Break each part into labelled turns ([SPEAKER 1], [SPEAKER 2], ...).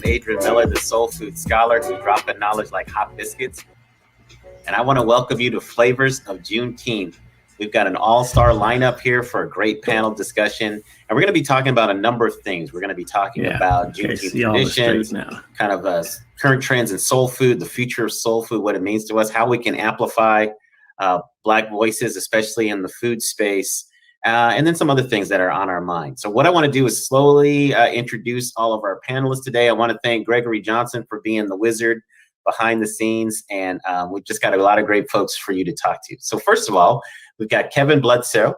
[SPEAKER 1] Adrian Miller, the soul food scholar who dropped the knowledge like hot biscuits. And I want to welcome you to Flavors of Juneteenth. We've got an all-star lineup here for a great panel discussion. And we're going to be talking about a number of things. We're going to be talking about Juneteenth traditions, kind of current trends in soul food, the future of soul food, what it means to us, how we can amplify Black voices, especially in the food space, and then some other things that are on our mind. So what I want to do is slowly introduce all of our panelists today. I want to thank Gregory Johnson for being the wizard behind the scenes, and we've just got a lot of great folks for you to talk to. So first of all, we've got Kevin Bludso.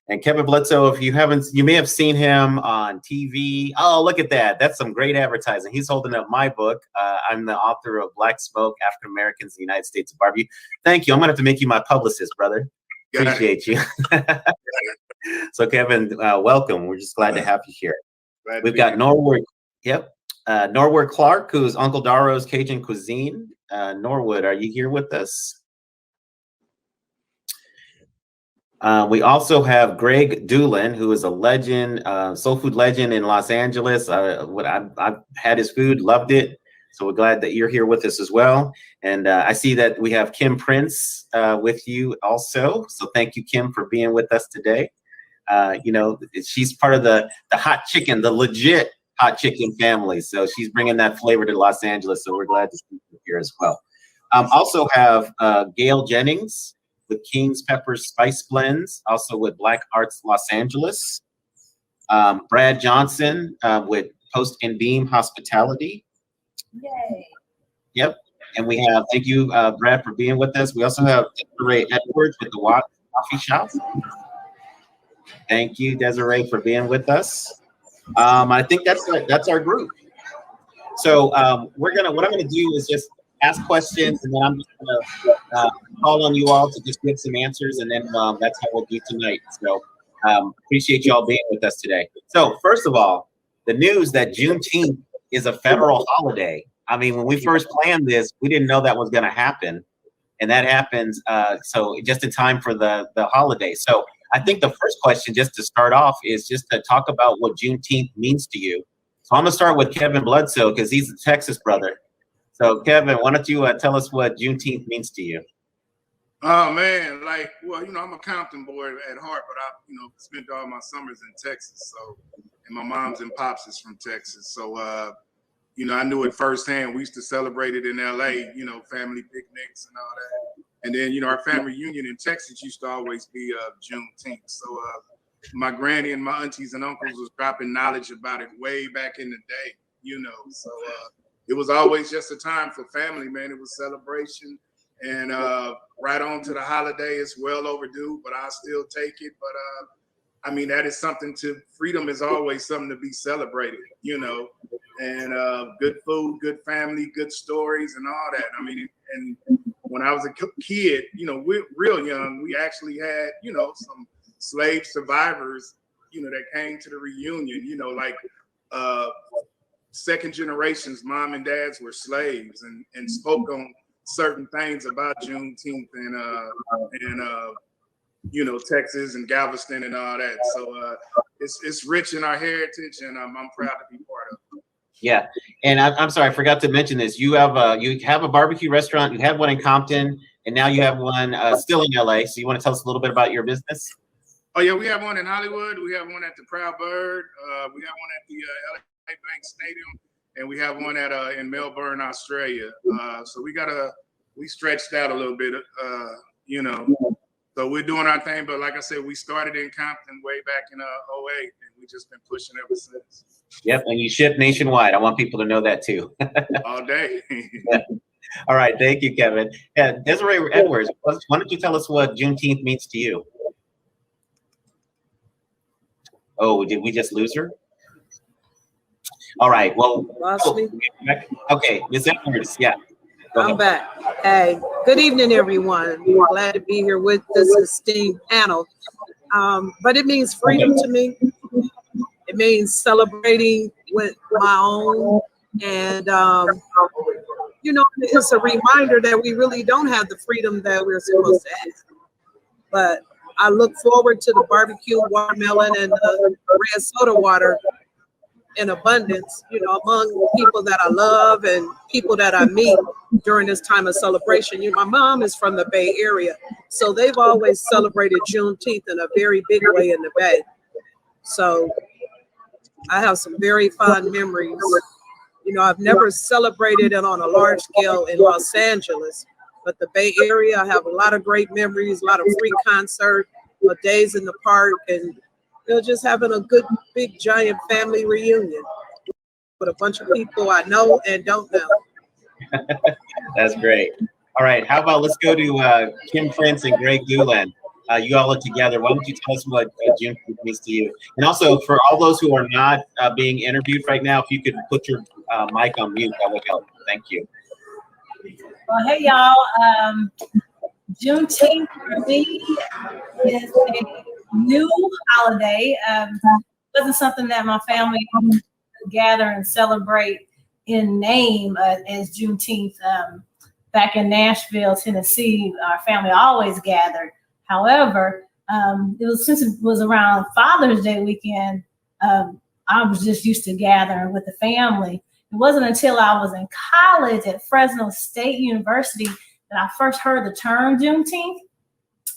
[SPEAKER 1] And Kevin Bledsoe, if you haven't, you may have seen him on TV. Oh, look at that. That's some great advertising. He's holding up my book. I'm the author of Black Smoke, African Americans in the United States of Barbecue. Thank you. I'm going to have to make you my publicist, brother. Appreciate you. So, Kevin, welcome. We're just glad to have you here. We've got Norwood. Yep. Norwood Clark, who's Uncle Darrow's Cajun Cuisine. Norwood, are you here with us? We also have Greg Dulan, who is a legend, soul food legend in Los Angeles. I've had his food, loved it. So we're glad that you're here with us as well. And I see that we have Kim Prince with you also. So thank you, Kim, for being with us today. You know, she's part of the hot chicken, the legit hot chicken family. So she's bringing that flavor to Los Angeles. So we're glad to see you here as well. Also have Gail Jennings with King's Pepper Spice Blends, also with Black Arts Los Angeles. Brad Johnson with Post and Beam Hospitality.
[SPEAKER 2] Yay.
[SPEAKER 1] Yep. And we have, thank you, Brad, for being with us. We also have Desiree Edwards with the Watts Coffee House. Thank you, Desiree, for being with us. I think that's our group. So what I'm gonna do is just ask questions, and then I'm just gonna call on you all to just give some answers, and then that's how we'll do tonight. So appreciate you all being with us today. So first of all, the news that Juneteenth is a federal holiday. I mean, when we first planned this, we didn't know that was going to happen, and that happens. So just in time for the holiday. So I think the first question, just to start off, is just to talk about what Juneteenth means to you. So I'm gonna start with Kevin Bludso because he's a Texas brother. So Kevin, why don't you tell us what Juneteenth means to you?
[SPEAKER 3] Oh man, well, I'm a Compton boy at heart, but I, spent all my summers in Texas. So, and my mom's and pops is from Texas. So, I knew it firsthand. We used to celebrate it in LA, family picnics and all that. And then, our family reunion in Texas used to always be Juneteenth. So, my granny and my aunties and uncles was dropping knowledge about it way back in the day, So, it was always just a time for family, man. It was celebration, and right on to the holiday. It's well overdue, but I still take it. But that is something freedom is always something to be celebrated, and good food, good family, good stories, and all that. And when I was a kid, we're real young, we actually had, some slave survivors, that came to the reunion, second generations, mom and dads were slaves and spoke on certain things about Juneteenth and Texas and Galveston and all that. So it's rich in our heritage, and I'm proud to be part of it.
[SPEAKER 1] Yeah, and I'm sorry, I forgot to mention this. You have a barbecue restaurant. You had one in Compton, and now you have one still in LA. So you want to tell us a little bit about your business?
[SPEAKER 3] Oh yeah, we have one in Hollywood. We have one at the Proud Bird. We have one at the LA Bank Stadium, and we have one at in Melbourne, Australia. So we stretched out a little bit, So we're doing our thing, but like I said, we started in Compton way back in 2008, and we just been pushing ever since.
[SPEAKER 1] Yep, and you ship nationwide. I want people to know that too.
[SPEAKER 3] All day.
[SPEAKER 1] Yeah. All right, thank you, Kevin. Yeah, Desiree Edwards, why don't you tell us what Juneteenth means to you? Oh, did we just lose her? All right, well, okay, Ms. Edwards, yeah.
[SPEAKER 2] I'm back. Hey, good evening, everyone. Glad to be here with this esteemed panel. But it means freedom to me. It means celebrating with my own. And, it's a reminder that we really don't have the freedom that we're supposed to have. But I look forward to the barbecue, watermelon, and red soda water in abundance, you know, among people that I love and people that I meet during this time of celebration. You know, my mom is from the Bay Area, so they've always celebrated Juneteenth in a very big way in the Bay. So I have some very fond memories. You know, I've never celebrated it on a large scale in Los Angeles, but the Bay Area, I have a lot of great memories, a lot of free concert, days in the park, and you know, just having a good, big, giant family reunion with a bunch of people I know and don't know.
[SPEAKER 1] That's great. All right, how about let's go to Kim Prince and Greg Gulen. You all are together. Why don't you tell us what Juneteenth means to you? And also, for all those who are not being interviewed right now, if you could put your mic on mute, that would help. Thank you.
[SPEAKER 4] Well, hey, y'all. Juneteenth for me is a new holiday. It wasn't something that my family would gather and celebrate in name as Juneteenth. Back in Nashville, Tennessee, our family always gathered. However, since it was around Father's Day weekend, I was just used to gathering with the family. It wasn't until I was in college at Fresno State University that I first heard the term Juneteenth.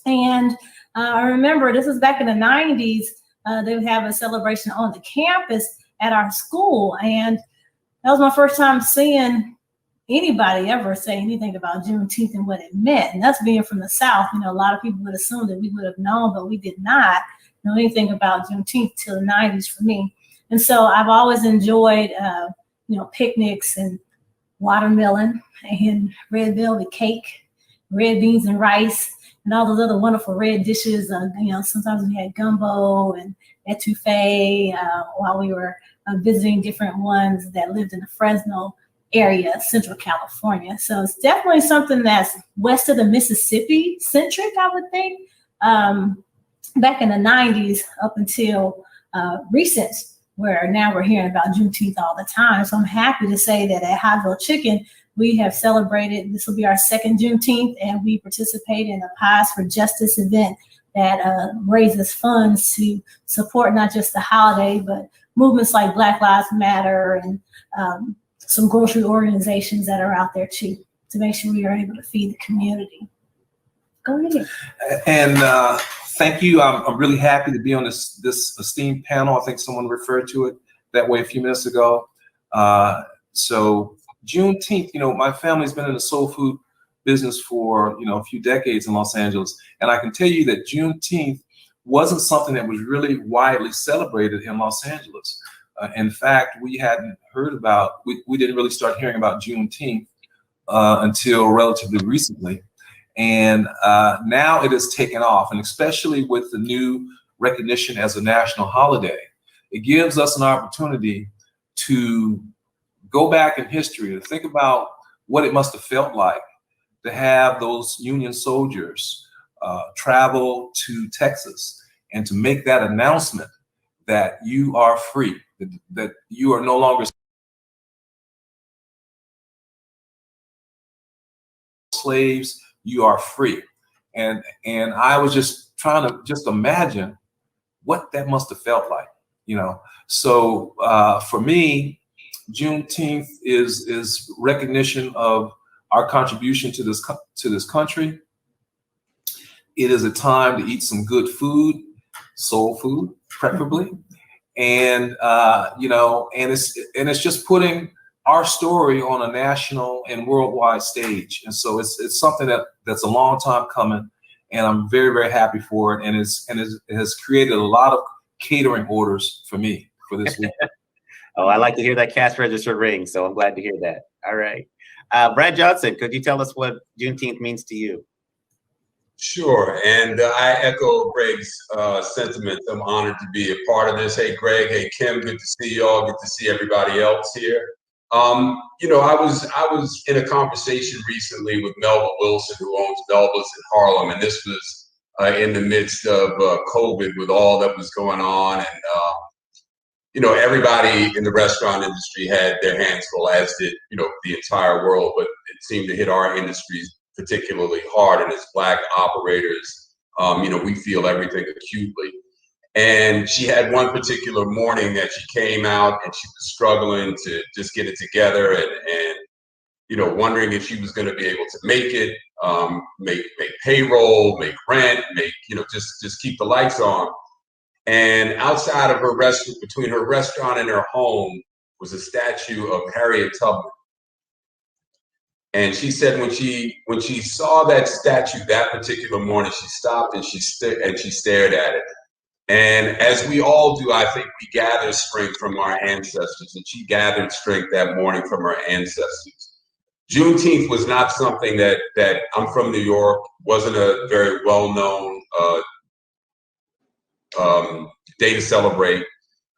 [SPEAKER 4] And I remember this was back in the 90s. They would have a celebration on the campus at our school. And that was my first time seeing anybody ever say anything about Juneteenth and what it meant. And that's being from the South. You know, a lot of people would assume that we would have known, but we did not know anything about Juneteenth till the 90s for me. And so I've always enjoyed, you know, picnics and watermelon and red velvet cake, red beans and rice, and all those other wonderful red dishes. You know, sometimes we had gumbo and etouffee while we were visiting different ones that lived in the Fresno area, Central California. So it's definitely something that's west of the Mississippi centric, I would think. Back in the 90s up until recent, where now we're hearing about Juneteenth all the time. So I'm happy to say that at Hotville Chicken, we have celebrated, this will be our second Juneteenth, and we participate in a Pies for Justice event that raises funds to support not just the holiday, but movements like Black Lives Matter and some grocery organizations that are out there too, to make sure we are able to feed the community. Go ahead.
[SPEAKER 5] And thank you. I'm really happy to be on this esteemed panel. I think someone referred to it that way a few minutes ago. So Juneteenth, you know, my family's been in the soul food business for, you know, a few decades in Los Angeles. And I can tell you that Juneteenth wasn't something that was really widely celebrated in Los Angeles. In fact, we hadn't heard about, we didn't really start hearing about Juneteenth until relatively recently. And now it has taken off, and especially with the new recognition as a national holiday, it gives us an opportunity to go back in history and think about what it must have felt like to have those Union soldiers travel to Texas and to make that announcement that you are free, that you are no longer slaves, you are free. And I was just trying to just imagine what that must have felt like, you know. So for me, Juneteenth is recognition of our contribution to this country. It is a time to eat some good food, soul food, preferably, and you know, and it's just putting our story on a national and worldwide stage. And so it's something that's a long time coming, and I'm very, very happy for it. And it has created a lot of catering orders for me for this week.
[SPEAKER 1] Oh, I like to hear that cash register ring, so I'm glad to hear that. All right. Brad Johnson, could you tell us what Juneteenth means to you?
[SPEAKER 6] Sure, and I echo Greg's sentiments. I'm honored to be a part of this. Hey, Greg. Hey, Kim. Good to see you all. Good to see everybody else here. You know, I was in a conversation recently with Melba Wilson, who owns Melba's in Harlem, and this was in the midst of COVID, with all that was going on, and you know, everybody in the restaurant industry had their hands full, as did, you know, the entire world. But it seemed to hit our industries particularly hard, and as Black operators, you know, we feel everything acutely. And she had one particular morning that she came out and she was struggling to just get it together and you know, wondering if she was going to be able to make it, make payroll, make rent, make, you know, just keep the lights on. And outside of her restaurant, between her restaurant and her home, was a statue of Harriet Tubman. And she said when she saw that statue that particular morning, she stopped and she stared at it. And as we all do, I think we gather strength from our ancestors, and she gathered strength that morning from her ancestors. Juneteenth was not something that I'm from New York, wasn't a very well-known day to celebrate.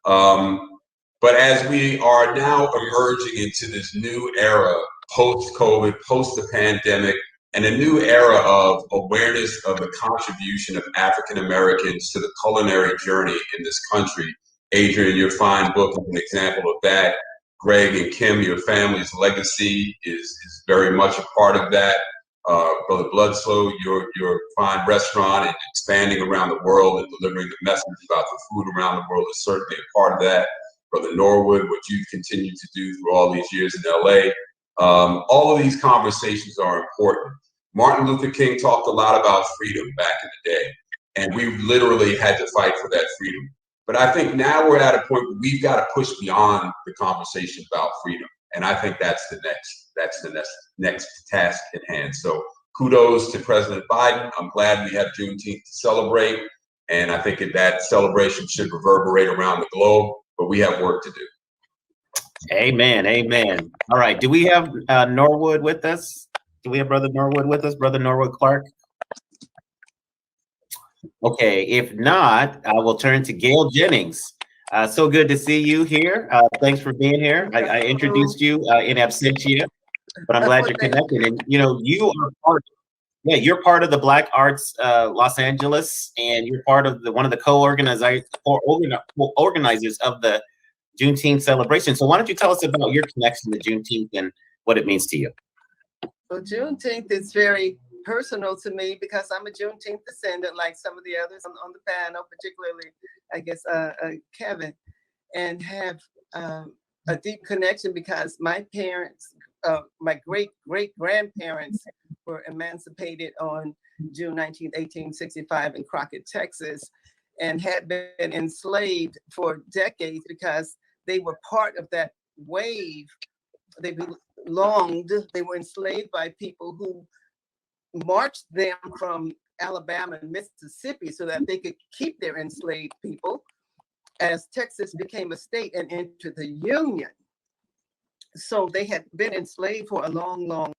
[SPEAKER 6] But as we are now emerging into this new era, post-COVID, post the pandemic, and a new era of awareness of the contribution of African Americans to the culinary journey in this country. Adrian, your fine book is an example of that. Greg and Kim, your family's legacy is very much a part of that. Brother Bludso, your fine restaurant and expanding around the world and delivering the message about the food around the world is certainly a part of that. Brother Norwood, what you've continued to do through all these years in LA. All of these conversations are important. Martin Luther King talked a lot about freedom back in the day, and we literally had to fight for that freedom. But I think now we're at a point where we've got to push beyond the conversation about freedom, and I think that's the next task at hand. So kudos to President Biden. I'm glad we have Juneteenth to celebrate, and I think that celebration should reverberate around the globe. But we have work to do.
[SPEAKER 1] Amen. Amen. All right. Do we have Norwood with us? Do we have Brother Norwood with us? Brother Norwood Clark? Okay. If not, I will turn to Gail Jennings. So good to see you here. Thanks for being here. I introduced you in absentia, but I'm glad you're connected. And you know, you are part. Yeah, you're part of the Black Arts Los Angeles, and you're part of one of the co-organizers of the Juneteenth celebration. So why don't you tell us about your connection to Juneteenth and what it means to you?
[SPEAKER 7] Well, Juneteenth is very personal to me because I'm a Juneteenth descendant, like some of the others on the panel, particularly, I guess, Kevin, and have a deep connection because my parents, my great-great-grandparents were emancipated on June 19, 1865 in Crockett, Texas, and had been enslaved for decades because they were part of that wave. They were enslaved by people who marched them from Alabama and Mississippi so that they could keep their enslaved people as Texas became a state and entered the Union. So they had been enslaved for a long, long.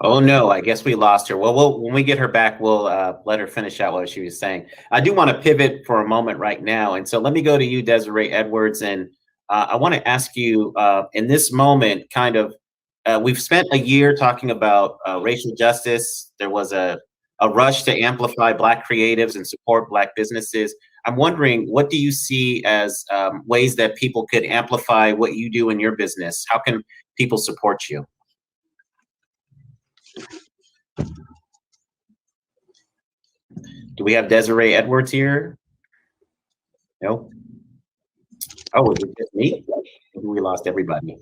[SPEAKER 1] Oh no, I guess we lost her. Well, when we get her back, we'll let her finish out what she was saying. I do want to pivot for a moment right now. And so let me go to you, Desiree Edwards. And I want to ask you in this moment, kind of, we've spent a year talking about racial justice. There was a rush to amplify Black creatives and support Black businesses. I'm wondering, what do you see as ways that people could amplify what you do in your business? How can people support you? Do we have Desiree Edwards here? No. Oh, is it just me? Maybe we lost everybody.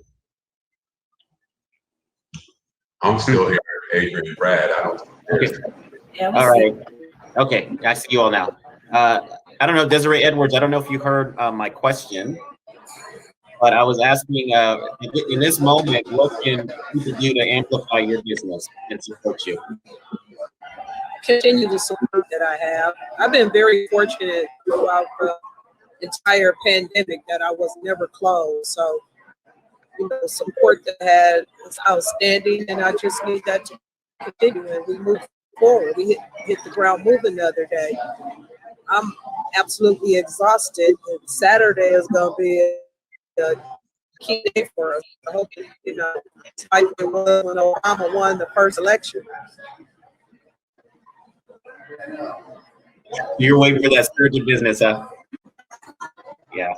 [SPEAKER 6] I'm still here, Adrian and Brad. I don't.
[SPEAKER 1] Okay.
[SPEAKER 4] Yeah,
[SPEAKER 1] All right. Okay, I see you all now. I don't know, Desiree Edwards, I don't know if you heard my question, but I was asking, in this moment, what can people do to amplify your business and support you?
[SPEAKER 2] Continue the support that I have. I've been very fortunate throughout the entire pandemic that I was never closed. So, you know, the support that I had was outstanding, and I just need that to continue. And we move forward. We hit the ground moving the other day. I'm absolutely exhausted. And Saturday is going to be a key day for us. I hope, you know, like it was when Obama won the first election.
[SPEAKER 1] You're waiting for that surge in business, huh? Yeah.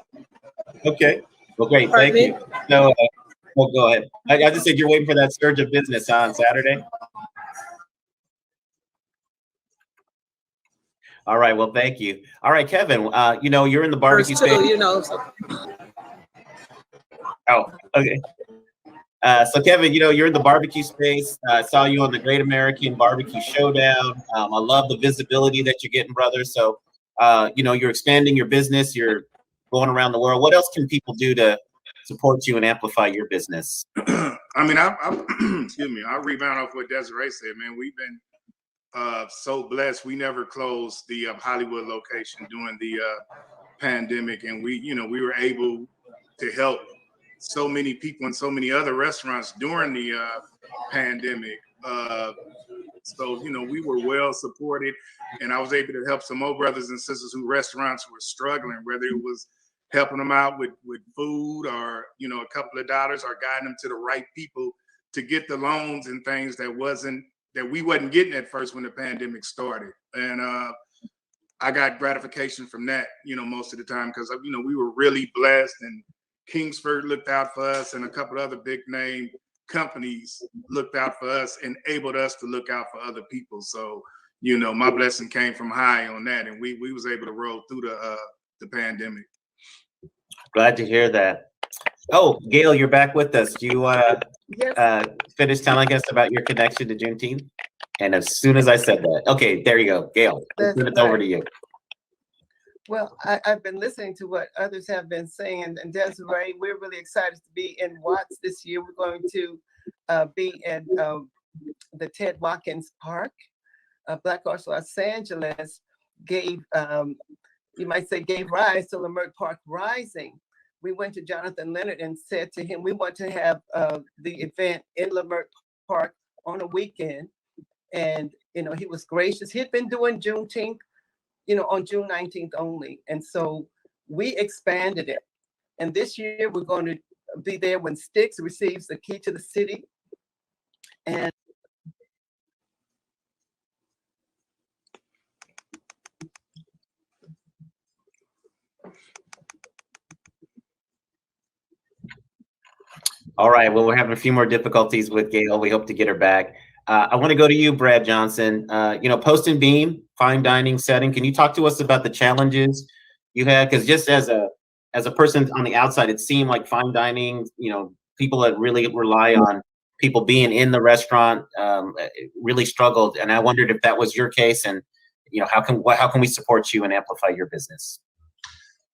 [SPEAKER 1] Okay. Well, great. Thank you. So, Well, go ahead. I just said you're waiting for that surge of business on Saturday. All right. Well, thank you. All right, Kevin. You know, you're in the barbecue
[SPEAKER 2] First two,
[SPEAKER 1] space.
[SPEAKER 2] you know. So.
[SPEAKER 1] Oh, okay. So Kevin, you know, you're in the barbecue space. I saw you on the Great American Barbecue Showdown. I love the visibility that you're getting, brother. So, you know, you're expanding your business. You're going around the world. What else can people do to support you and amplify your business?
[SPEAKER 3] I mean, excuse me. I'll rebound off what Desiree said, man. We've been so blessed. We never closed the Hollywood location during the pandemic, and we were able to help so many people and so many other restaurants during the pandemic. So, you know, we were well supported, and I was able to help some more brothers and sisters whose restaurants were struggling, whether it was helping them out with food or, you know, a couple of dollars, or guiding them to the right people to get the loans and things that we wasn't getting at first when the pandemic started. And I got gratification from that, you know, most of the time, because, you know, we were really blessed, and Kingsford looked out for us, and a couple of other big name companies looked out for us, and enabled us to look out for other people. So, you know, my blessing came from high on that, and we was able to roll through the pandemic.
[SPEAKER 1] Glad to hear that. Oh, Gail, you're back with us. Do you want to
[SPEAKER 7] Yes.
[SPEAKER 1] finish telling us about your connection to Juneteenth? And as soon as I said that, okay, there you go, Gail.
[SPEAKER 7] That's
[SPEAKER 1] It's over
[SPEAKER 7] right.
[SPEAKER 1] to you.
[SPEAKER 7] Well, I've been listening to what others have been saying, and Desiree, we're really excited to be in Watts this year. We're going to be at the Ted Watkins Park. Black Arts Los Angeles gave, you might say, gave rise to Leimert Park Rising. We went to Jonathan Leonard and said to him, we want to have the event in Leimert Park on a weekend. And, you know, he was gracious. He'd been doing Juneteenth, you know, on June 19th only. And so we expanded it. And this year we're going to be there when Styx receives the key to the city. And
[SPEAKER 1] All right. Well, we're having a few more difficulties with Gail. We hope to get her back. I want to go to you, Brad Johnson. You know, Post and Beam, fine dining setting. Can you talk to us about the challenges you had? Because just as a person on the outside, it seemed like fine dining, you know, people that really rely on people being in the restaurant really struggled. And I wondered if that was your case, and, you know, how can we support you and amplify your business?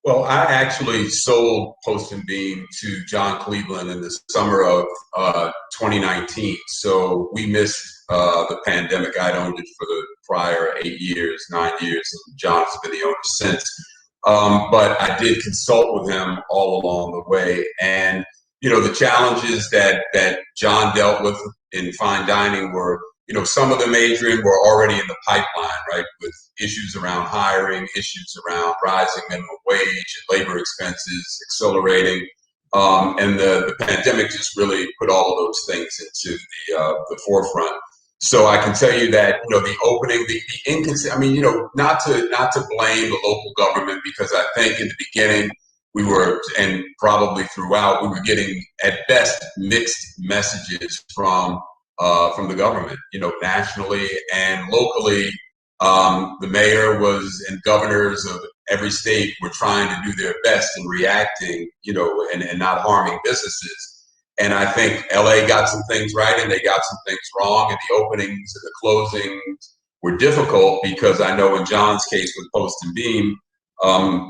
[SPEAKER 6] Well, I actually sold Post and Beam to John Cleveland in the summer of 2019. So we missed the pandemic. I'd owned it for the prior 9 years, and John has been the owner since. But I did consult with him all along the way. And, you know, the challenges that John dealt with in fine dining were, you know, some of them, Adrian, were already in the pipeline, right? With issues around hiring, issues around rising minimum wage, and labor expenses accelerating. And the pandemic just really put all of those things into the forefront. So I can tell you that, you know, the opening, I mean, you know, not to blame the local government, because I think in the beginning we were, and probably throughout, we were getting at best mixed messages from the government, you know, nationally and locally. The mayor and governors of every state were trying to do their best in reacting, you know, and not harming businesses. And I think LA got some things right and they got some things wrong, and the openings and the closings were difficult, because I know in John's case with Post and Beam,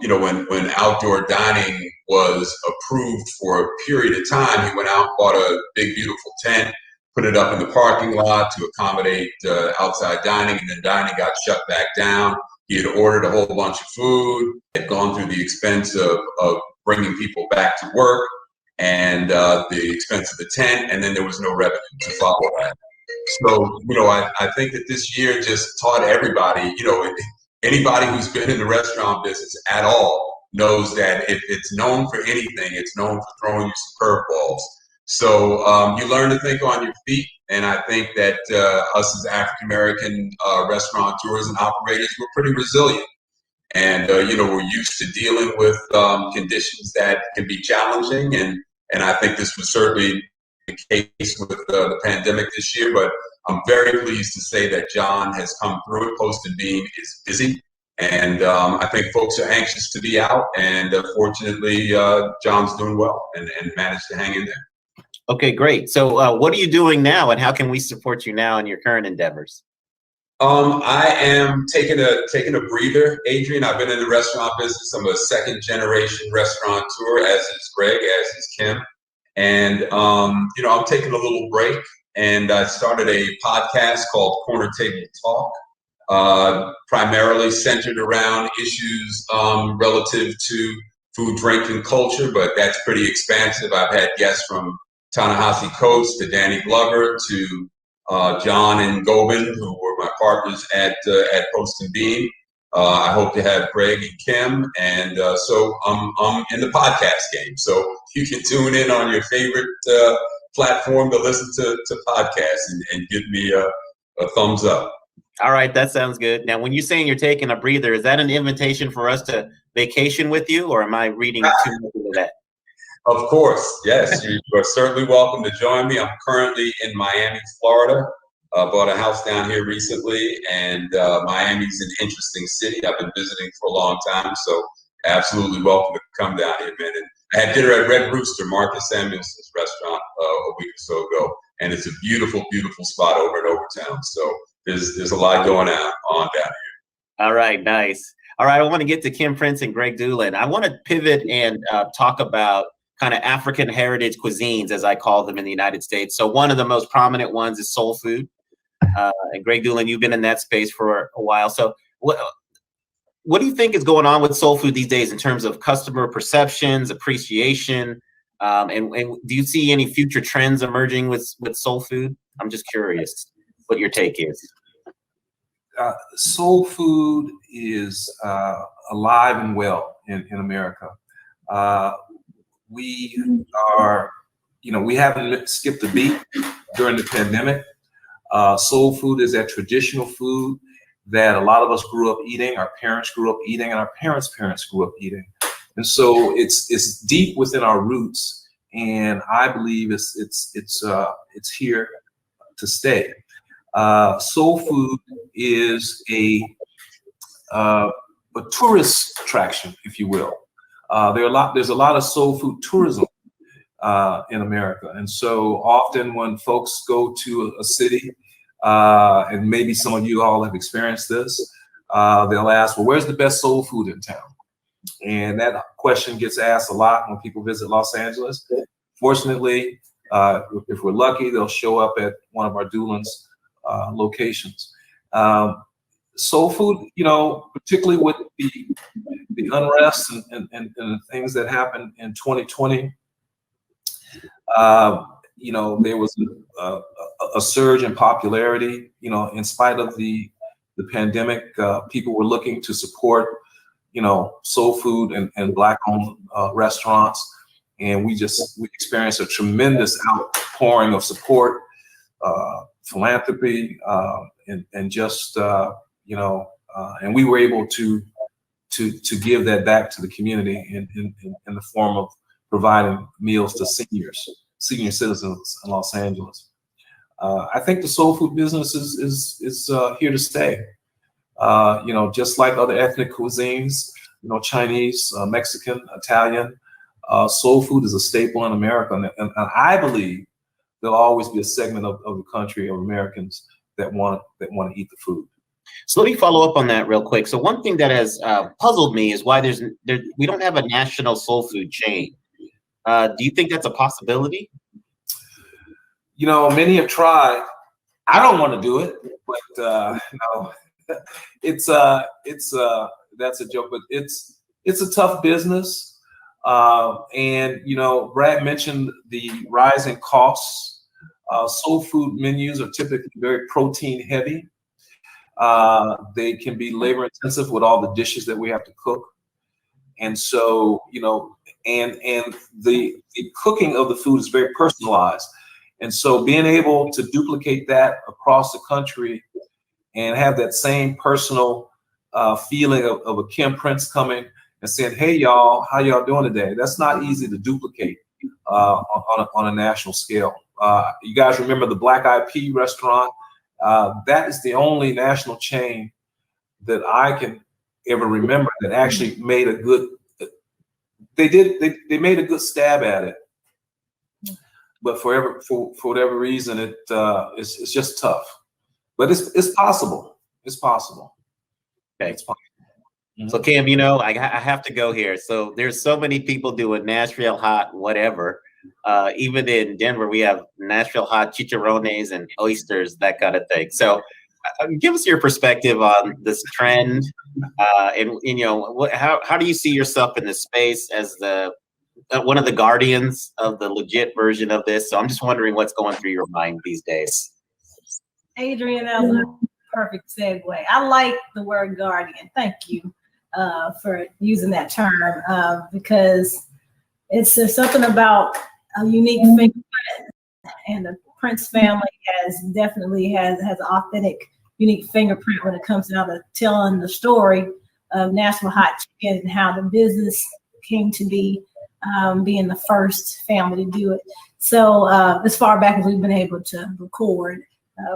[SPEAKER 6] you know, when outdoor dining was approved for a period of time, he went out and bought a big, beautiful tent, put it up in the parking lot to accommodate outside dining, and then dining got shut back down. He had ordered a whole bunch of food, had gone through the expense of bringing people back to work, and the expense of the tent, and then there was no revenue to follow that. So, you know, I think that this year just taught everybody, you know, anybody who's been in the restaurant business at all knows that if it's known for anything, it's known for throwing you some curveballs. So you learn to think on your feet, and I think that us as African-American restaurateurs and operators, we're pretty resilient. And, you know, we're used to dealing with conditions that can be challenging, And I think this was certainly the case with the pandemic this year, but I'm very pleased to say that John has come through it. Post and Bean is busy, and I think folks are anxious to be out, and fortunately, John's doing well and managed to hang in there.
[SPEAKER 1] Okay, great. So what are you doing now, and how can we support you now in your current endeavors?
[SPEAKER 6] I am taking a breather, Adrian. I've been in the restaurant business. I'm a second generation restaurateur, as is Greg, as is Kim. And, I'm taking a little break, and I started a podcast called Corner Table Talk, primarily centered around issues relative to food, drink, and culture, but that's pretty expansive. I've had guests from Ta-Nehisi Coates to Danny Glover to John and Gobin, who were my partners at Post and Bean. I hope to have Greg and Kim, and so I'm in the podcast game. So you can tune in on your favorite platform to listen to podcasts and give me a thumbs up.
[SPEAKER 1] All right, that sounds good. Now, when you're saying you're taking a breather, is that an invitation for us to vacation with you, or am I reading too much into that?
[SPEAKER 6] Of course, yes. You are certainly welcome to join me. I'm currently in Miami, Florida. Bought a house down here recently, and Miami's an interesting city. I've been visiting for a long time, so absolutely welcome to come down here, man. And I had dinner at Red Rooster, Marcus Samuelson's restaurant, a week or so ago, and it's a beautiful, beautiful spot over in Overtown. So there's a lot going on down here.
[SPEAKER 1] All right, nice. All right, I want to get to Kim Prince and Greg Dulan. I want to pivot and talk about kind of African heritage cuisines, as I call them in the United States. So one of the most prominent ones is soul food. And Greg Dulan, you've been in that space for a while. So what do you think is going on with soul food these days in terms of customer perceptions, appreciation, and do you see any future trends emerging with soul food? I'm just curious what your take is.
[SPEAKER 5] Soul food is alive and well in America. We are, we haven't skipped a beat during the pandemic. Soul food is that traditional food that a lot of us grew up eating, our parents grew up eating, and our parents' parents grew up eating. And so it's deep within our roots, and I believe it's here to stay. Soul food is a tourist attraction, if you will. There's a lot of soul food tourism in America, and so often when folks go to a city, and maybe some of you all have experienced this, they'll ask, well, where's the best soul food in town? And that question gets asked a lot when people visit Los Angeles. Fortunately, if we're lucky, they'll show up at one of our Dulan's locations. Soul food, particularly with the unrest and the things that happened in 2020, there was a surge in popularity. In spite of the pandemic, people were looking to support, soul food and Black-owned restaurants, and we experienced a tremendous outpouring of support, philanthropy, and just and we were able to give that back to the community in the form of providing meals to senior citizens in Los Angeles. I think the soul food business is here to stay. Just like other ethnic cuisines, Chinese, Mexican, Italian, soul food is a staple in America, and I believe there'll always be a segment of the country of Americans that want to eat the food.
[SPEAKER 1] So let me follow up on that real quick. So one thing that has puzzled me is why we don't have a national soul food chain. Do you think that's a possibility?
[SPEAKER 5] Many have tried. I don't want to do it, but no, that's a joke. But it's a tough business, and Brad mentioned the rising costs. Soul food menus are typically very protein heavy. They can be labor intensive with all the dishes that we have to cook. And so, and the cooking of the food is very personalized. And so being able to duplicate that across the country and have that same personal feeling of a Kim Prince coming and saying, hey, y'all, how y'all doing today? That's not easy to duplicate on a national scale. You guys remember the Black Eyed Pea restaurant? That is the only national chain that I can ever remember that actually made a good. They made a good stab at it, but for whatever reason, it's just tough. But it's possible. It's possible.
[SPEAKER 1] Okay.
[SPEAKER 5] It's possible.
[SPEAKER 1] So Kim, you know, I have to go here. So there's so many people doing Nashville Hot whatever. Even in Denver, we have Nashville Hot chicharrones and oysters, that kind of thing. So give us your perspective on this trend, and you know, how do you see yourself in this space as the one of the guardians of the legit version of this? So I'm just wondering what's going through your mind these days.
[SPEAKER 4] Adrian, that was a perfect segue. I like the word guardian. Thank you for using that term, because there's something about a unique fingerprint, and the Prince family definitely has an authentic, unique fingerprint when it comes down to telling the story of Nashville Hot Chicken and how the business came to be, being the first family to do it. So as far back as we've been able to record,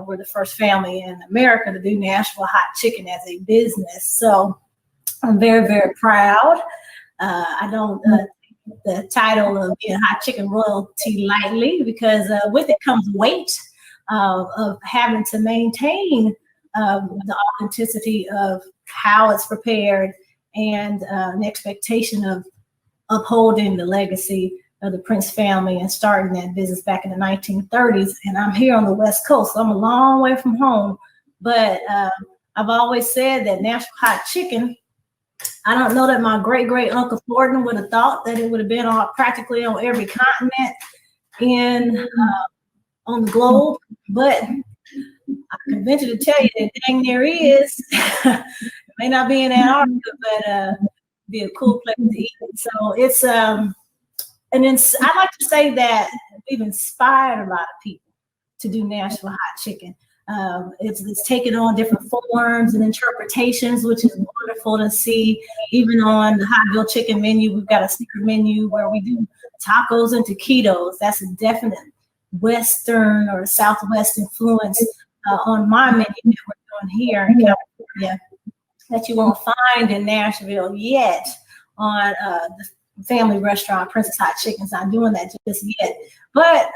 [SPEAKER 4] we're the first family in America to do Nashville Hot Chicken as a business. So I'm very, very proud. I don't take the title of being hot chicken royalty lightly, because with it comes weight of having to maintain the authenticity of how it's prepared, and an expectation of upholding the legacy of the Prince family and starting that business back in the 1930s. And I'm here on the West Coast, so I'm a long way from home. But I've always said that Nashville Hot Chicken, I don't know that my great Uncle Thornton would have thought that it would have been practically on every continent on the globe, but I can venture to tell you that dang there is. It may not be in Antarctica, but be a cool place to eat. So it's and then I like to say that we've inspired a lot of people to do Nashville Hot Chicken. It's taken on different forms and interpretations, which is wonderful to see. Even on the Hotville Chicken menu, we've got a secret menu where we do tacos and taquitos. That's a definite Western or Southwest influence on my menu that we're doing here in California that you won't find in Nashville yet on the family restaurant Prince's Hot Chicken's not doing that just yet. But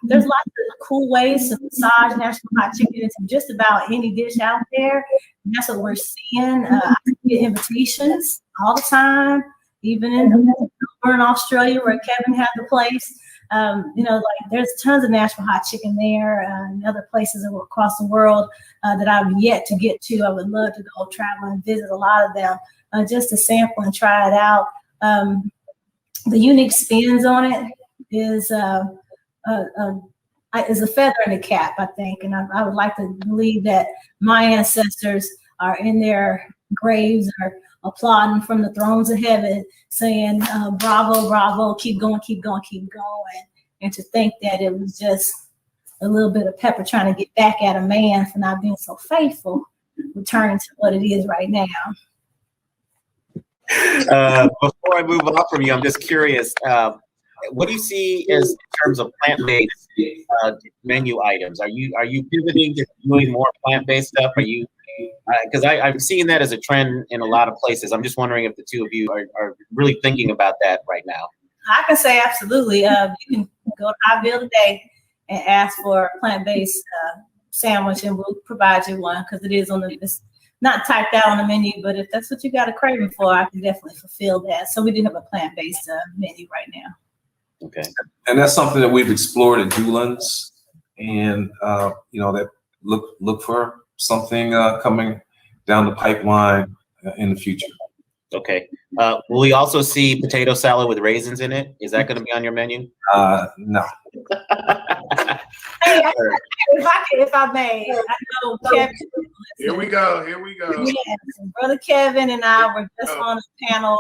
[SPEAKER 4] there's lots of cool ways to massage Nashville Hot Chicken into just about any dish out there. And that's what we're seeing. I get invitations all the time, even in Melbourne, Australia, where Kevin had the place. You know, like there's tons of Nashville Hot Chicken there, and other places across the world that I've yet to get to. I would love to go travel and visit a lot of them just to sample and try it out. The unique spins on it is a feather in the cap, I think, and I would like to believe that my ancestors are in their graves or applauding from the thrones of heaven, saying, bravo, bravo, keep going, keep going, keep going. And to think that it was just a little bit of pepper trying to get back at a man for not being so faithful, returning to what it is right now.
[SPEAKER 1] Before I move on from you, I'm just curious, what do you see as in terms of plant-based menu items? Are you pivoting to doing more plant-based stuff? Are you because I'm seeing that as a trend in a lot of places. I'm just wondering if the two of you are really thinking about that right now.
[SPEAKER 4] I can say absolutely. You can go to Hotville today and ask for a plant-based sandwich, and we'll provide you one, because it is it's not typed out on the menu, but if that's what you got a craving for, I can definitely fulfill that. So we do have a plant-based menu right now.
[SPEAKER 1] Okay.
[SPEAKER 5] And that's something that we've explored at Dulan's, and you know, that look for something coming down the pipeline in the future.
[SPEAKER 1] Okay. Will we also see potato salad with raisins in it? Is that going to be on your menu?
[SPEAKER 5] No.
[SPEAKER 4] Hey, if I may, I know Kevin.
[SPEAKER 3] Here we go.
[SPEAKER 4] Yes, Brother Kevin and I were just on a panel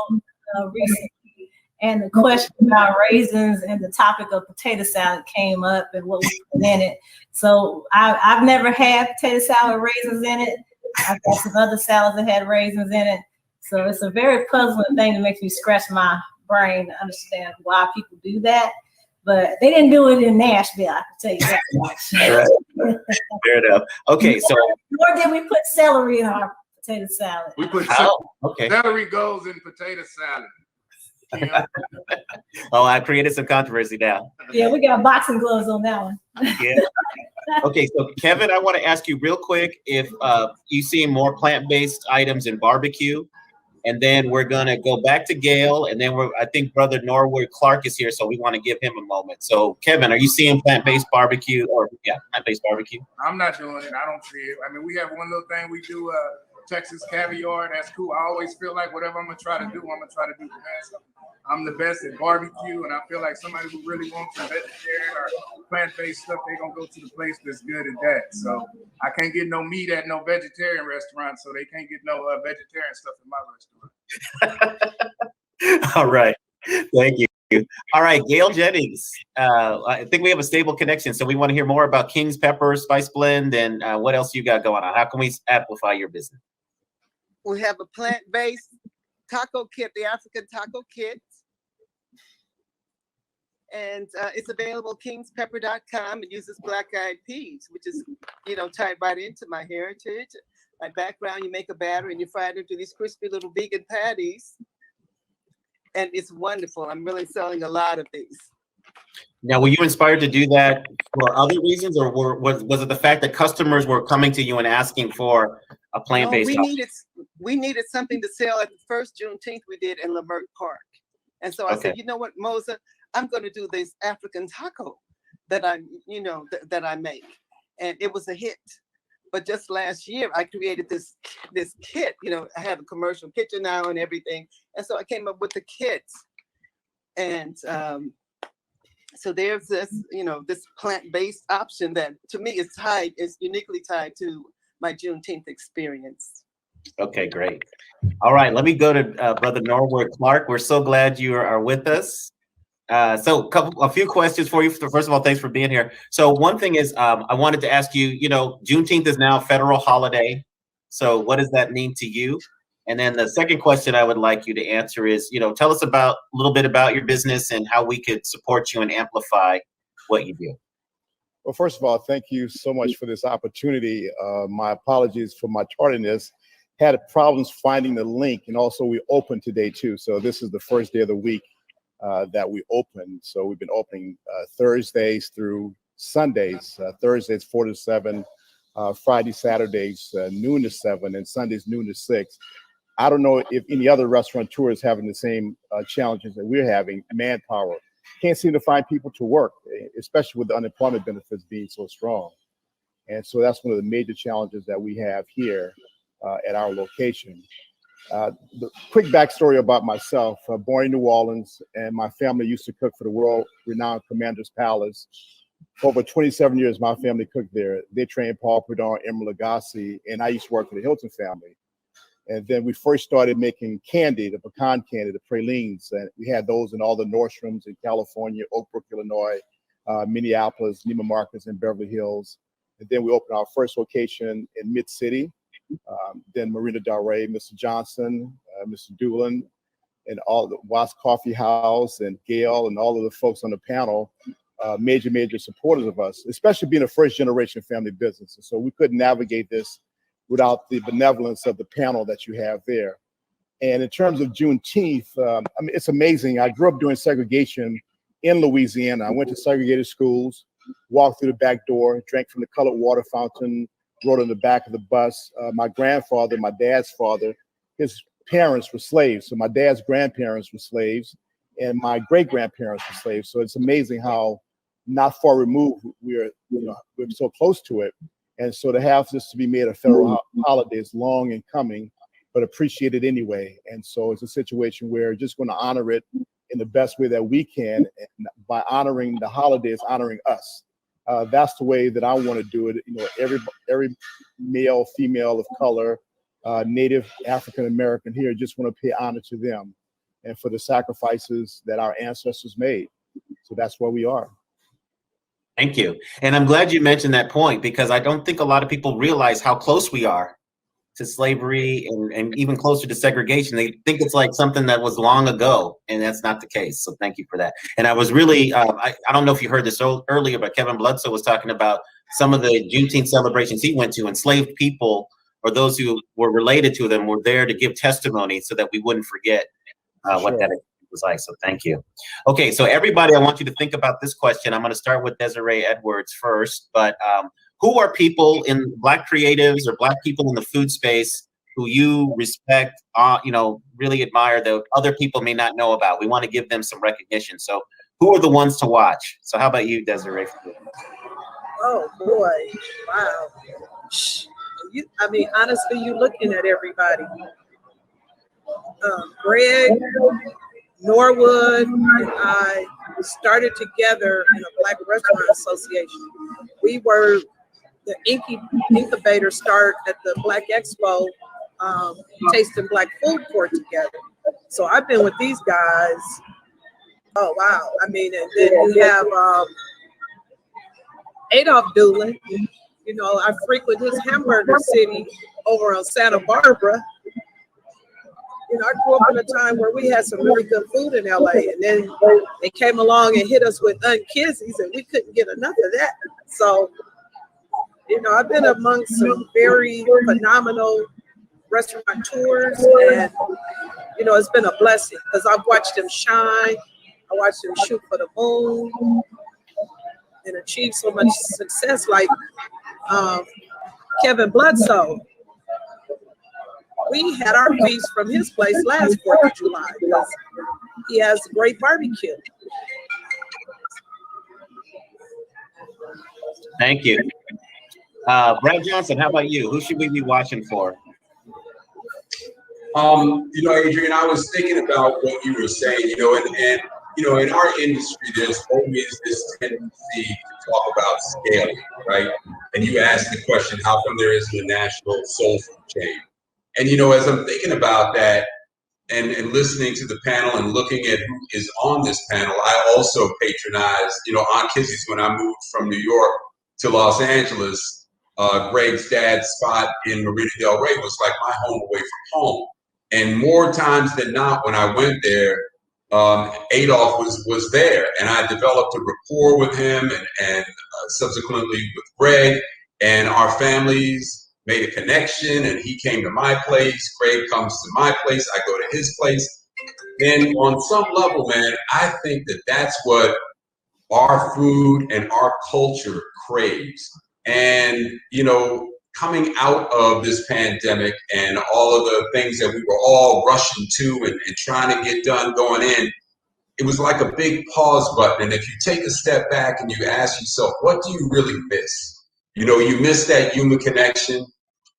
[SPEAKER 4] recently, and the question about raisins and the topic of potato salad came up and what we put in it. So I've never had potato salad with raisins in it. I've got some other salads that had raisins in it. So it's a very puzzling thing that makes me scratch my brain to understand why people do that. but they didn't do it in Nashville, I can tell you that much.
[SPEAKER 1] Fair enough. Okay, so
[SPEAKER 4] Nor did we put celery in our potato salad.
[SPEAKER 3] We put
[SPEAKER 1] okay.
[SPEAKER 3] celery goes in potato salad. Yeah.
[SPEAKER 1] Oh, I created some controversy now.
[SPEAKER 4] Yeah, we got boxing gloves on that one.
[SPEAKER 1] Yeah. Okay, so Kevin, I want to ask you real quick if you see more plant-based items in barbecue, and then we're gonna go back to Gail, and then I think Brother Norwood Clark is here, so we want to give him a moment. So, Kevin, are you seeing plant-based barbecue plant-based barbecue?
[SPEAKER 3] I'm not doing it. I don't see it. I mean, we have one little thing we do, Texas caviar. That's cool. I always feel like whatever I'm gonna try to do, I'm gonna try to do the best. I'm the best at barbecue, and I feel like somebody who really wants some vegetarian or plant-based stuff, they're gonna go to the place that's good at that. So I can't get no meat at no vegetarian restaurant, so they can't get no vegetarian stuff in my restaurant.
[SPEAKER 1] All right, thank you. All right, Gail Jennings. I think we have a stable connection, so we want to hear more about King's Pepper Spice Blend and what else you got going on. How can we amplify your business?
[SPEAKER 7] We have a plant-based taco kit, the African taco kit. And it's available kingspepper.com. It uses black-eyed peas, which is, tied right into my heritage. My background, you make a batter and you fry it into these crispy little vegan patties. And it's wonderful. I'm really selling a lot of these.
[SPEAKER 1] Now, were you inspired to do that for other reasons, or was it the fact that customers were coming to you and asking for a plant-based?
[SPEAKER 7] We needed something to sell at the first Juneteenth we did in Lamert Park. And so I said, you know what, Mosa, I'm going to do this African taco that I make. And it was a hit. But just last year, I created this kit. I have a commercial kitchen now and everything. And so I came up with the kits. And so there's this, this plant-based option that to me is uniquely tied to my Juneteenth experience.
[SPEAKER 1] Okay, great. All right, let me go to Brother Norwood Clark. We're so glad you are with us. So a few questions for you. First of all, thanks for being here. So one thing is, I wanted to ask you, Juneteenth is now a federal holiday. So what does that mean to you? And then the second question I would like you to answer is, tell us a little bit about your business and how we could support you and amplify what you do.
[SPEAKER 8] Well, first of all, thank you so much for this opportunity. My apologies for my tardiness. Had problems finding the link, and also we opened today too. So this is the first day of the week that we opened. So we've been opening Thursdays through Sundays. Thursdays 4 to 7, Friday, Saturdays noon to 7, and Sundays noon to 6. I don't know if any other restaurateurs having the same challenges that we're having. Manpower, can't seem to find people to work, especially with the unemployment benefits being so strong. And so that's one of the major challenges that we have here at our location. The quick backstory about myself, born in New Orleans, and my family used to cook for the world-renowned Commander's Palace. For over 27 years, my family cooked there. They trained Paul Prudhomme, Emeril Lagasse, and I used to work for the Hilton family. And then we first started making candy, the pecan candy, the pralines, and we had those in all the Nordstroms in California, Oak Brook, Illinois, Minneapolis, Neiman Marcus, and Beverly Hills. And then we opened our first location in Mid-City. Then Marina Del Rey, Mr. Johnson, Mr. Dulan, and all the Watts Coffee House, and Gail, and all of the folks on the panel, major supporters of us, especially being a first-generation family business. And so we couldn't navigate this without the benevolence of the panel that you have there. And in terms of Juneteenth, it's amazing. I grew up doing segregation in Louisiana. I went to segregated schools, walked through the back door, drank from the colored water fountain, rode on the back of the bus. My grandfather, my dad's father, his parents were slaves. So my dad's grandparents were slaves, and my great-grandparents were slaves. So it's amazing how not far removed we're so close to it. And so to have this to be made a federal holiday is long in coming, but appreciated anyway. And so it's a situation where we're just going to honor it in the best way that we can. And by honoring the holidays, honoring us. That's the way that I want to do it. Every male, female of color, Native, African American here, just want to pay honor to them and for the sacrifices that our ancestors made. So that's where we are.
[SPEAKER 1] Thank you. And I'm glad you mentioned that point, because I don't think a lot of people realize how close we are to slavery and even closer to segregation. They think it's like something that was long ago, and that's not the case. So thank you for that. And I was really, I don't know if you heard this earlier, but Kevin Bludso was talking about some of the Juneteenth celebrations he went to. Enslaved people or those who were related to them were there to give testimony so that we wouldn't forget what that was like. So thank you. Okay, so everybody, I want you to think about this question. I'm going to start with Desiree Edwards first, but who are people in Black creatives or Black people in the food space who you respect, really admire that other people may not know about? We want to give them some recognition. So who are the ones to watch? So how about you, Desiree?
[SPEAKER 2] Oh boy, wow. Honestly, you're looking at everybody. Greg, Norwood, and I started together in a Black Restaurant Association. We were the incubator start at the Black Expo, tasting Black food court together. So I've been with these guys. Oh wow! And then we have Adolph Dulan. I frequent his hamburger city over on Santa Barbara. I grew up in a time where we had some really good food in LA, and then they came along and hit us with Unkizzies, and we couldn't get enough of that. So, I've been amongst some very phenomenal restaurateurs, and it's been a blessing because I've watched them shine. I watched them shoot for the moon and achieve so much success, like Kevin Bludso. We had our feast from his place last 4th of July because he has a great barbecue.
[SPEAKER 1] Thank you. Brad Johnson, how about you? Who should we be watching for?
[SPEAKER 6] Adrian, I was thinking about what you were saying, and in our industry, there's always this tendency to talk about scaling, right? And you asked the question, how come there isn't a national soul food chain? And, as I'm thinking about that and listening to the panel and looking at who is on this panel, I also patronized, Aunt Kizzy's when I moved from New York to Los Angeles. Greg's dad's spot in Marina Del Rey was like my home away from home. And more times than not, when I went there, Adolph was there, and I developed a rapport with him and subsequently with Greg, and our families made a connection, and he came to my place. Greg comes to my place. I go to his place. And on some level, man, I think that that's what our food and our culture craves. And, coming out of this pandemic and all of the things that we were all rushing to and trying to get done going in, it was like a big pause button. And if you take a step back and you ask yourself, what do you really miss? You miss that human connection.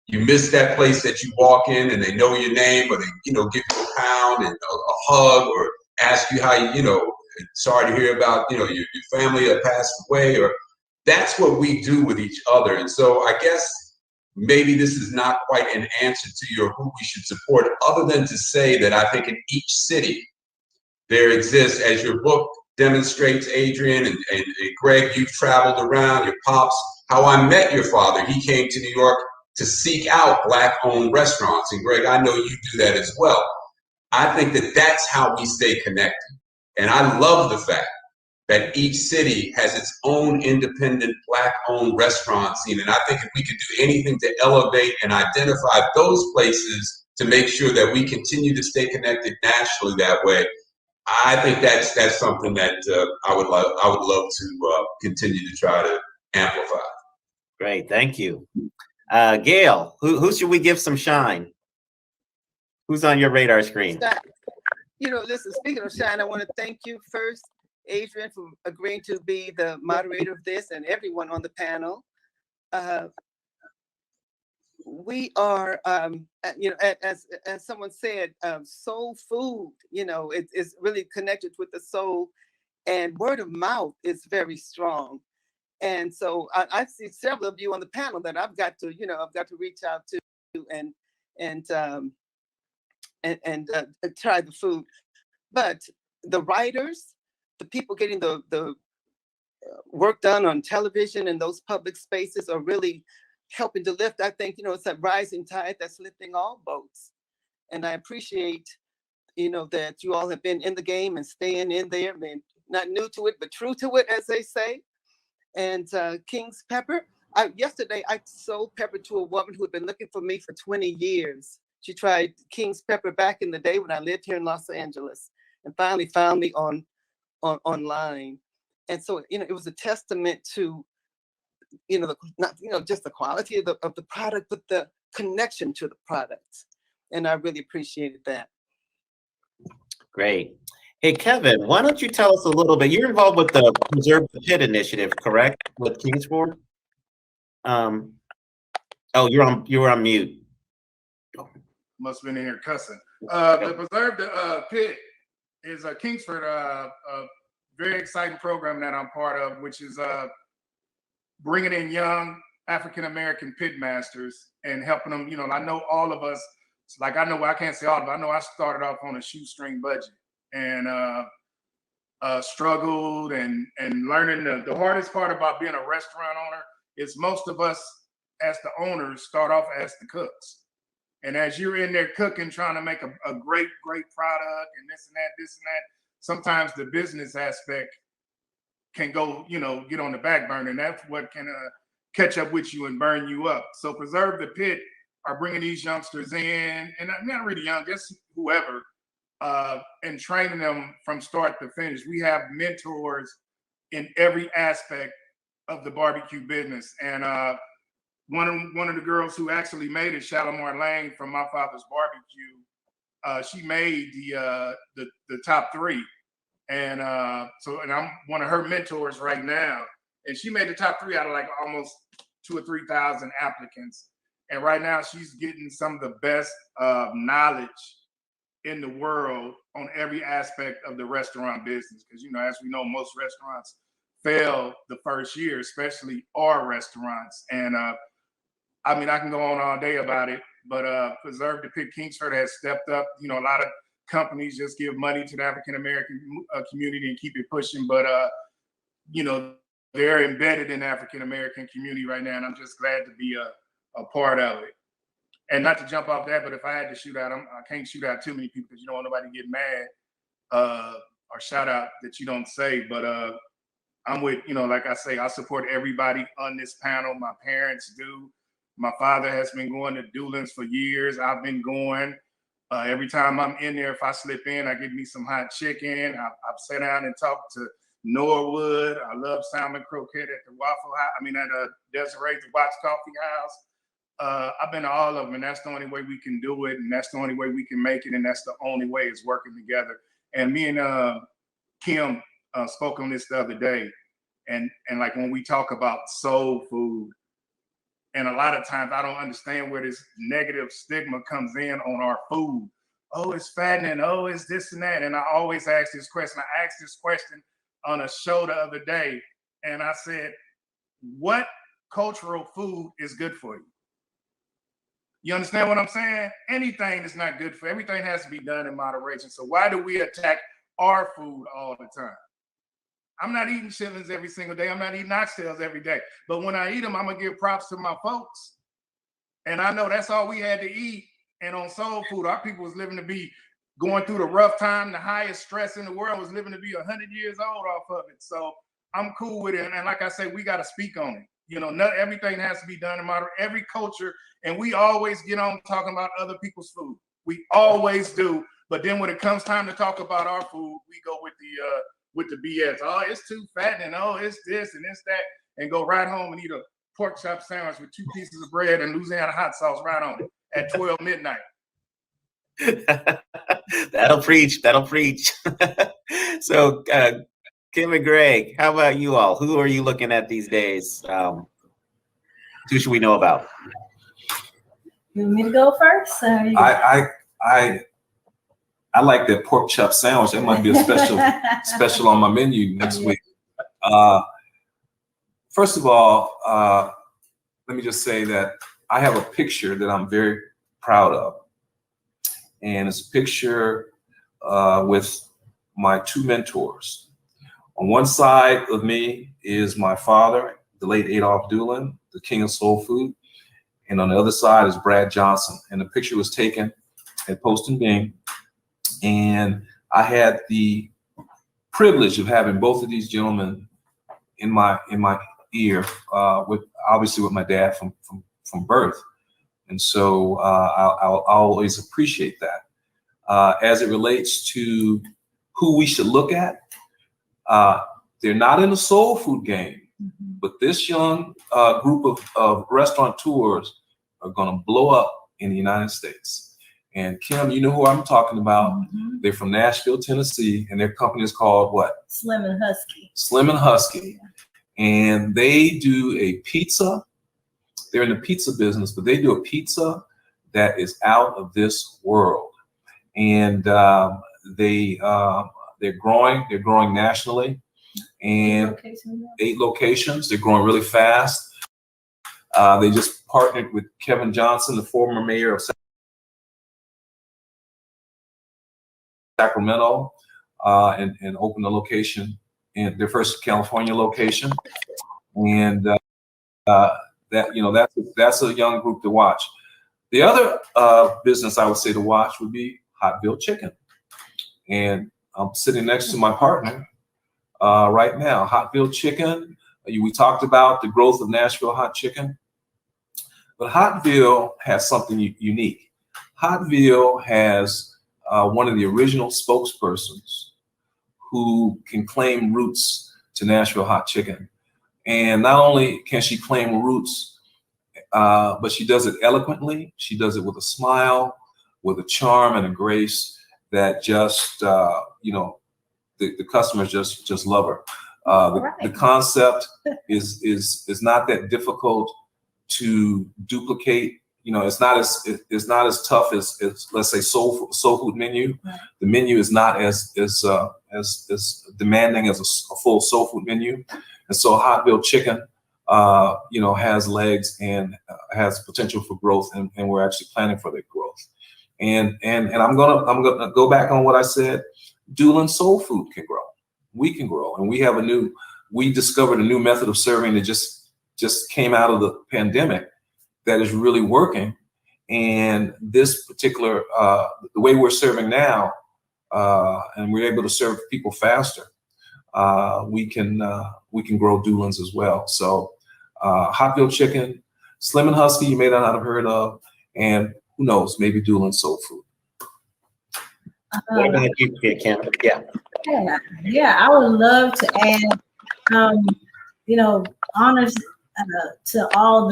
[SPEAKER 6] You miss that place that you walk in and they know your name, or they, give you a pound and a hug, or ask you how sorry to hear about, your family that passed away, or that's what we do with each other. And so I guess maybe this is not quite an answer to your who we should support, other than to say that I think in each city there exists, as your book demonstrates, Adrian, and Greg, you've traveled around, your pops, how I met your father. He came to New York to seek out Black-owned restaurants. And Greg, I know you do that as well. I think that that's how we stay connected. And I love the fact that each city has its own independent Black-owned restaurant scene. And I think if we could do anything to elevate and identify those places to make sure that we continue to stay connected nationally that way, I think that's something that I would love to continue to try to amplify.
[SPEAKER 1] Great, thank you. Gail, who should we give some shine? Who's on your radar screen?
[SPEAKER 7] Listen, speaking of shine, I want to thank you first, Adrian, for agreeing to be the moderator of this, and everyone on the panel. We are, as someone said, soul food, it's really connected with the soul, and word of mouth is very strong. And so I see several of you on the panel that I've got to reach out to and try the food. But the writers, the people getting the work done on television and those public spaces are really helping to lift. I think, it's a rising tide that's lifting all boats. And I appreciate, that you all have been in the game and staying in there, and not new to it, but true to it, as they say. And King's Pepper, yesterday I sold pepper to a woman who had been looking for me for 20 years. She tried King's Pepper back in the day when I lived here in Los Angeles, and finally found me online. And so, it was a testament to, not just the quality of the product, but the connection to the product. And I really appreciated that.
[SPEAKER 1] Great. Hey, Kevin, why don't you tell us a little bit? You're involved with the Preserve the Pit initiative, correct? With Kingsford? Oh, you're on mute.
[SPEAKER 3] Must have been in here cussing. The Preserve the Pit is a Kingsford, a very exciting program that I'm part of, which is bringing in young African-American pit masters and helping them. I know all of us, I can't say all of it. I know I started off on a shoestring budget and struggled and learning. The hardest part about being a restaurant owner is most of us as the owners start off as the cooks. And as you're in there cooking, trying to make a great product and this and that, sometimes the business aspect can go, get on the back burner. And that's what can catch up with you and burn you up. So Preserve the Pit are bringing these youngsters in, and not really young, just whoever, and training them from start to finish. We have mentors in every aspect of the barbecue business. And one of the girls who actually made it, Shalimar Lane from My Father's Barbecue, she made the top 3. And and I'm one of her mentors right now. And she made the top 3 out of like almost 2,000 or 3,000 applicants. And right now she's getting some of the best knowledge in the world on every aspect of the restaurant business. Because, as we know, most restaurants fail the first year, especially our restaurants. And I can go on all day about it, but Preserve the Pit Kingsford has stepped up. A lot of companies just give money to the African-American community and keep it pushing, but they're embedded in the African-American community right now, and I'm just glad to be a part of it. And not to jump off that, but if I had to shoot out, I can't shoot out too many people because you don't want nobody to get mad or shout out that you don't say. But I'm with, like I say, I support everybody on this panel. My parents do. My father has been going to Dulan's for years. I've been going. Every time I'm in there, if I slip in, I get me some hot chicken. I've sat down and talked to Norwood. I love salmon croquette at the Waffle House. At Desiree Edwards-Watts Coffee House. I've been to all of them, and that's the only way we can do it, and that's the only way we can make it, and that's the only way is working together. And me and Kim spoke on this the other day, and like when we talk about soul food, and a lot of times I don't understand where this negative stigma comes in on our food. Oh, it's fattening. Oh, it's this and that. And I always ask this question. I asked this question on a show the other day, and I said, what cultural food is good for you? You understand what I'm saying? Anything is not good for everything has to be done in moderation. So why do we attack our food all the time? I'm not eating chitlins every single day. I'm not eating oxtails every day. But when I eat them, I'm going to give props to my folks. And I know that's all we had to eat. And on soul food, our people was living to be going through the rough time. The highest stress in the world was living to be 100 years old off of it. So I'm cool with it. And like I say, we got to speak on it. Not everything has to be done in moderation. Every culture, and we always get on talking about other people's food. We always do. But then when it comes time to talk about our food, we go with the BS. Oh, it's too fattening. Oh, it's this and it's that, and go right home and eat a pork chop sandwich with 2 pieces of bread and Louisiana hot sauce right on it at 12 midnight.
[SPEAKER 1] That'll preach. So, Kim and Greg, how about you all? Who are you looking at these days? Who should we know about?
[SPEAKER 4] You want me to go first?
[SPEAKER 5] I like that pork chop sandwich. That might be a special on my menu next week. First of all, let me just say that I have a picture that I'm very proud of. And it's a picture with my 2 mentors. On one side of me is my father, the late Adolph Dulan, the king of soul food. and on the other side is Brad Johnson. And the picture was taken at Post and Bing. And I had the privilege of having both of these gentlemen in my ear, with obviously with my dad from birth. And so I'll always appreciate that. As it relates to who we should look at, they're not in the soul food game, but this young group of restaurateurs are going to blow up in the United States. And Kim, you know who I'm talking about. They're from Nashville, Tennessee, and their company is called what?
[SPEAKER 4] Slim and Husky.
[SPEAKER 5] Slim and Husky. And they do a pizza. They're in the pizza business, but they do a pizza that is out of this world. And they're growing. They're growing nationally, and 8 locations. They're growing really fast. They just partnered with Kevin Johnson, the former mayor of Sacramento, and opened a location in their first California location. And that's a young group to watch. The other business I would say to watch would be Hotville Chicken. And I'm sitting next to my partner right now. Hotville Chicken, we talked about the growth of Nashville Hot Chicken, but Hotville has something unique. Hotville has one of the original spokespersons who can claim roots to Nashville Hot Chicken. And not only can she claim roots, but she does it eloquently. She does it with a smile, with a charm and a grace that just, the customers just love her. The concept is not that difficult to duplicate. It's not as tough as let's say soul food menu. Right. The menu is not as demanding as a full soul food menu, and so Hotville Chicken, has legs and has potential for growth, and we're actually planning for that growth. And I'm gonna go back on what I said. Dulan soul food can grow. We can grow, and we discovered a new method of serving that just came out of the pandemic that is really working. And this particular, the way we're serving now, and we're able to serve people faster, we can grow Dulans as well. So Hotville Chicken, Slim and Husky, you may not have heard of, and who knows, maybe Dulan soul food.
[SPEAKER 1] What about you, Kim?
[SPEAKER 4] Yeah, I would love to add, honors to all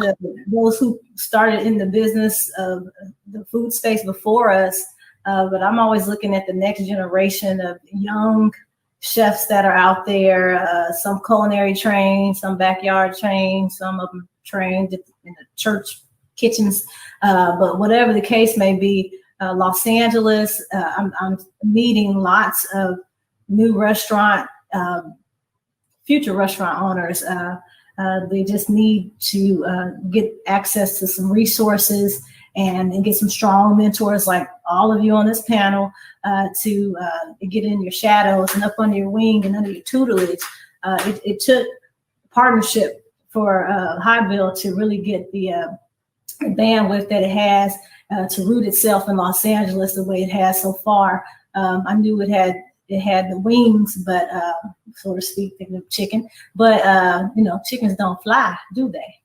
[SPEAKER 4] those who started in the business of the food space before us. But I'm always looking at the next generation of young chefs that are out there, some culinary trained, some backyard trained, some of them trained in the church kitchens. But whatever the case may be, Los Angeles, I'm meeting lots of new future restaurant owners. They just need to get access to some resources and get some strong mentors like all of you on this panel to get in your shadows and up under your wing and under your tutelage. It took partnership for Hotville to really get the bandwidth that it has to root itself in Los Angeles the way it has so far. I knew it had the wings, but so to speak, thinking of chicken. But chickens don't fly, do they?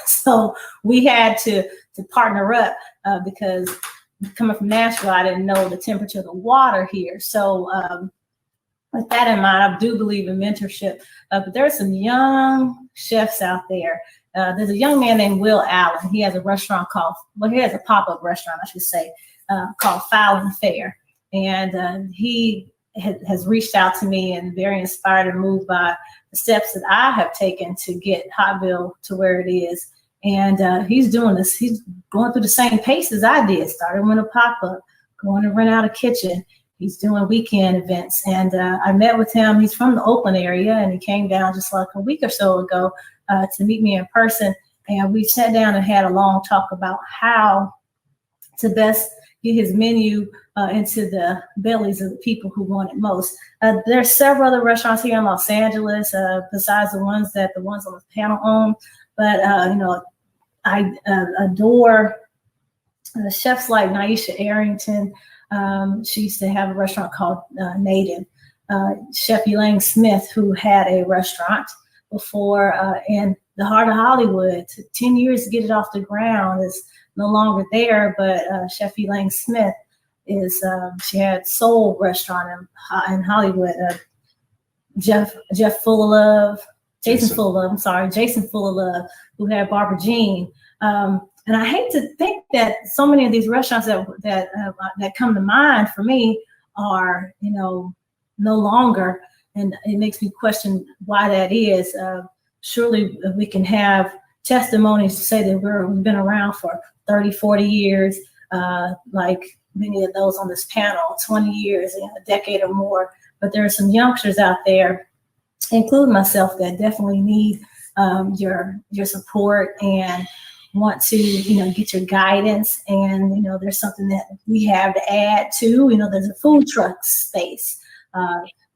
[SPEAKER 4] So we had to partner up because coming from Nashville, I didn't know the temperature of the water here. So with that in mind, I do believe in mentorship. But there are some young chefs out there. There's a young man named Will Allen. He has a restaurant he has a pop-up restaurant, I should say, called Foul and Fair. And he has reached out to me and very inspired and moved by the steps that I have taken to get Hotville to where it is. And he's doing this. He's going through the same pace as I did. Started with a pop-up, going to rent out a kitchen. He's doing weekend events. And I met with him. He's from the Oakland area, and he came down just like a week or so ago to meet me in person. And we sat down and had a long talk about how to best get his menu into the bellies of the people who want it most. There are several other restaurants here in Los Angeles, besides the ones on the panel own. But adore chefs like Naisha Arrington. She used to have a restaurant called Native. Chef Elaine Smith, who had a restaurant before in the heart of Hollywood. Took 10 years to get it off the ground. It's no longer there, but Chef Elaine Smith is, she had Soul Restaurant in Hollywood. Jason Fullilove, who had Barbara Jean. And I hate to think that so many of these restaurants that come to mind for me are, no longer, and it makes me question why that is. Surely we can have testimonies to say that we've been around for 30, 40 years, like many of those on this panel, 20 years, a decade or more. But there are some youngsters out there, including myself, that definitely need your support and want to, get your guidance. And, there's something that we have to add to, there's a food truck space.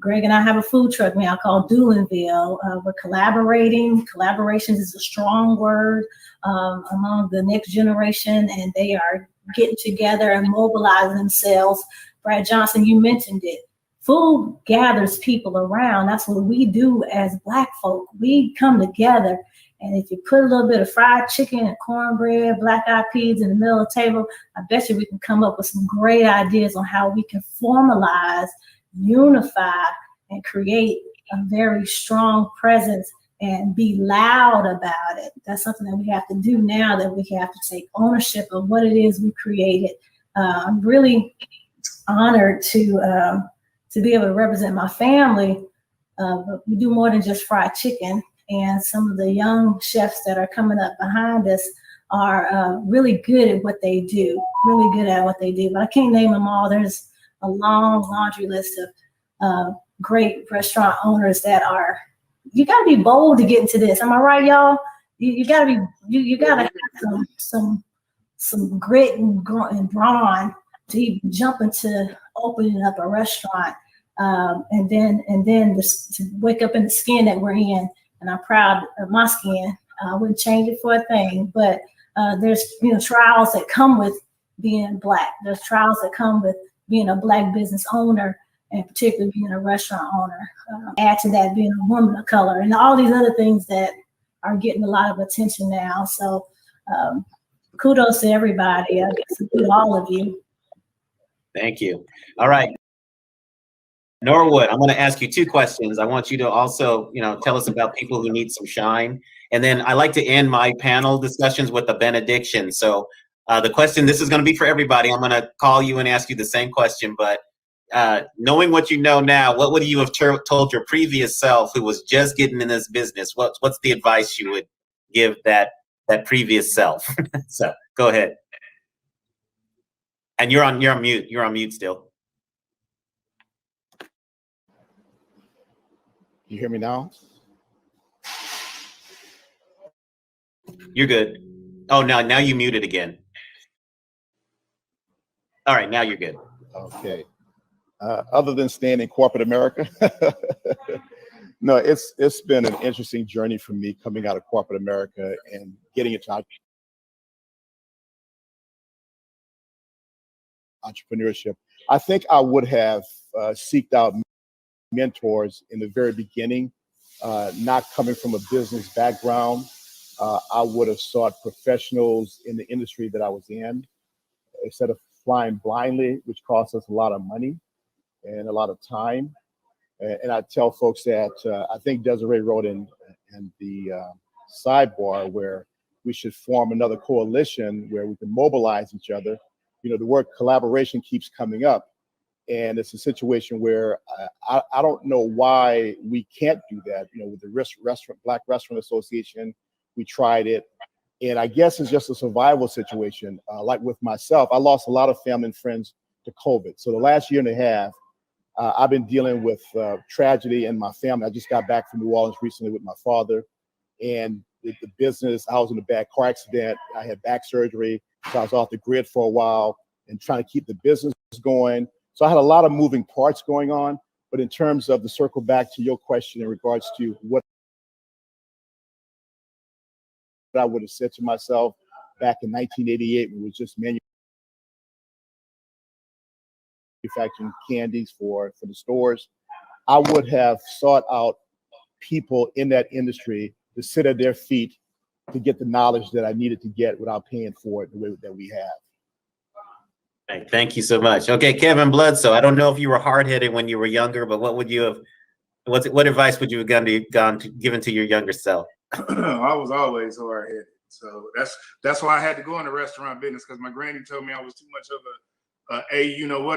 [SPEAKER 4] Greg and I have a food truck now called Dulan-Dulan. We're collaborating. Collaborations is a strong word among the next generation, and they are getting together and mobilizing themselves. Brad Johnson, you mentioned it. Food gathers people around. That's what we do as Black folk. We come together, and if you put a little bit of fried chicken and cornbread, black-eyed peas in the middle of the table, I bet you we can come up with some great ideas on how we can formalize, unify, and create a very strong presence and be loud about it. That's something that we have to do now, that we have to take ownership of what it is we created. I'm really honored to be able to represent my family, but we do more than just fried chicken. And some of the young chefs that are coming up behind us are really good at what they do, But I can't name them all. There's a long laundry list of great restaurant owners that you gotta be bold to get into this. Am I right, y'all? You gotta have some grit and brawn to even jump into opening up a restaurant, and then to wake up in the skin that we're in. And I'm proud of my skin. I wouldn't change it for a thing. But there's trials that come with being Black. There's trials that come with being a Black business owner, and particularly being a restaurant owner. Add to that being a woman of color and all these other things that are getting a lot of attention now. So kudos to everybody. I guess to all of you.
[SPEAKER 1] Thank you. All right. Norwood, I'm going to ask you two questions. I want you to also, tell us about people who need some shine. And then I like to end my panel discussions with a benediction. So the question, this is going to be for everybody. I'm going to call you and ask you the same question, but knowing what you know now, what would you have told your previous self who was just getting in this business? What's the advice you would give that previous self? So go ahead. And you're on mute. You're on mute still.
[SPEAKER 8] You hear me now?
[SPEAKER 1] You're good. Oh, now you muted again. All right, now you're good.
[SPEAKER 8] Okay. Other than staying in corporate America, no, it's been an interesting journey for me coming out of corporate America and getting into entrepreneurship. I think I would have seeked out mentors in the very beginning, not coming from a business background. I would have sought professionals in the industry that I was in instead of flying blindly, which costs us a lot of money and a lot of time. And I tell folks that I think Desiree wrote in the sidebar where we should form another coalition where we can mobilize each other. The word collaboration keeps coming up. And it's a situation where I don't know why we can't do that. With the Black Restaurant Association, we tried it. And I guess it's just a survival situation. Like with myself, I lost a lot of family and friends to COVID. So the last year and a half, I've been dealing with tragedy in my family. I just got back from New Orleans recently with my father. And the business, I was in a bad car accident. I had back surgery. So I was off the grid for a while and trying to keep the business going. So I had a lot of moving parts going on, but in terms of the circle back to your question in regards to what I would have said to myself back in 1988 when it was just manufacturing candies for the stores. I would have sought out people in that industry to sit at their feet to get the knowledge that I needed to get without paying for it the way that we have.
[SPEAKER 1] Thank you so much. Okay, Kevin Bludso, I don't know if you were hard-headed when you were younger, but what advice would you have given to your younger self?
[SPEAKER 3] I was always hard-headed. So that's why I had to go in the restaurant business, because my granny told me I was too much of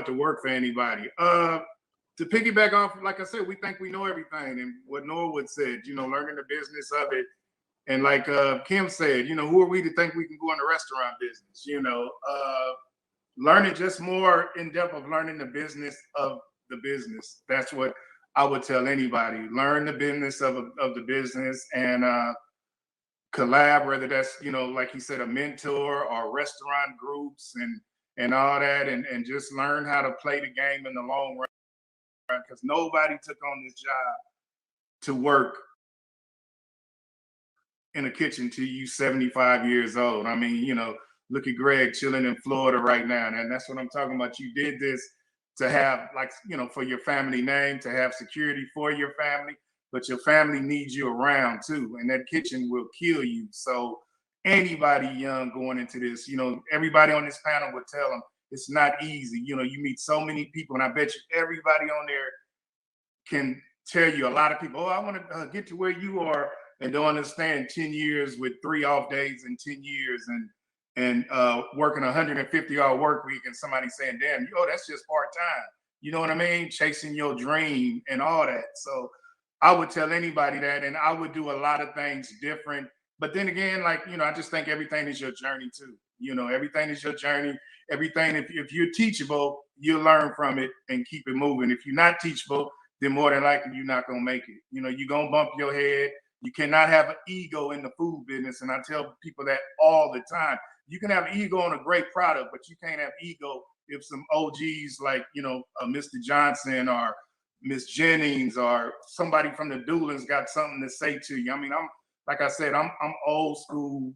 [SPEAKER 3] to work for anybody. To piggyback off, like I said, we think we know everything. And what Norwood said, learning the business of it. And like Kim said, who are we to think we can go in the restaurant business? Learning just more in depth of learning the business of the business. That's what I would tell anybody. Learn the business of the business and collab, whether that's, like he said, a mentor or restaurant groups and all that, and just learn how to play the game in the long run, because nobody took on this job to work in a kitchen till you 75 years old. I mean, look at Greg chilling in Florida right now, and that's what I'm talking about. You did this to have, for your family name, to have security for your family, but your family needs you around too, and that kitchen will kill you. So anybody young going into this, everybody on this panel would tell them it's not easy. You meet so many people, and I bet you everybody on there can tell you, a lot of people, I want to get to where you are, and don't understand 10 years with 3 off days and 10 years and working 150-hour work week, and somebody saying, damn, that's just part-time. You know what I mean? Chasing your dream and all that. So I would tell anybody that, and I would do a lot of things different. But then again, I just think everything is your journey too. Everything is your journey. Everything, if you're teachable, you'll learn from it and keep it moving. If you're not teachable, then more than likely you're not gonna make it. You're gonna bump your head. You cannot have an ego in the food business. And I tell people that all the time. You can have ego on a great product, but you can't have ego if some OGs like, Mr. Johnson or Miss Jennings or somebody from the Dulans got something to say to you. I mean, I'm old school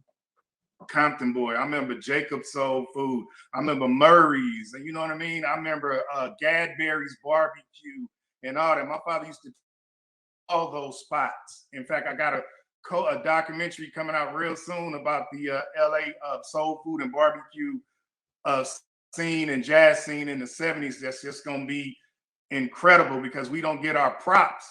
[SPEAKER 3] Compton boy. I remember Jacob's Soul Food. I remember Murray's, and you know what I mean? I remember Gadberry's Barbecue and all that. My father used to all those spots. In fact, I got a documentary coming out real soon about the LA soul food and barbecue scene and jazz scene in the 70s. That's just going to be incredible, because we don't get our props,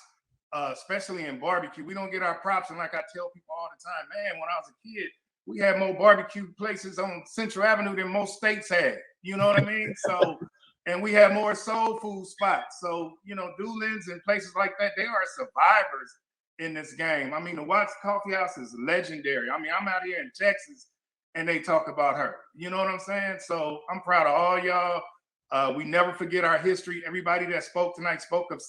[SPEAKER 3] especially in barbecue. We don't get our props. And like I tell people all the time, man, when I was a kid, we had more barbecue places on Central Avenue than most states had. You know what I mean? So, and we have more soul food spots. So, Dulan's and places like that, they are survivors in this game. I mean, the Watts Coffee House is legendary. I mean, I'm out here in Texas and they talk about her. You know what I'm saying? So I'm proud of all y'all. We never forget our history. Everybody that spoke tonight spoke of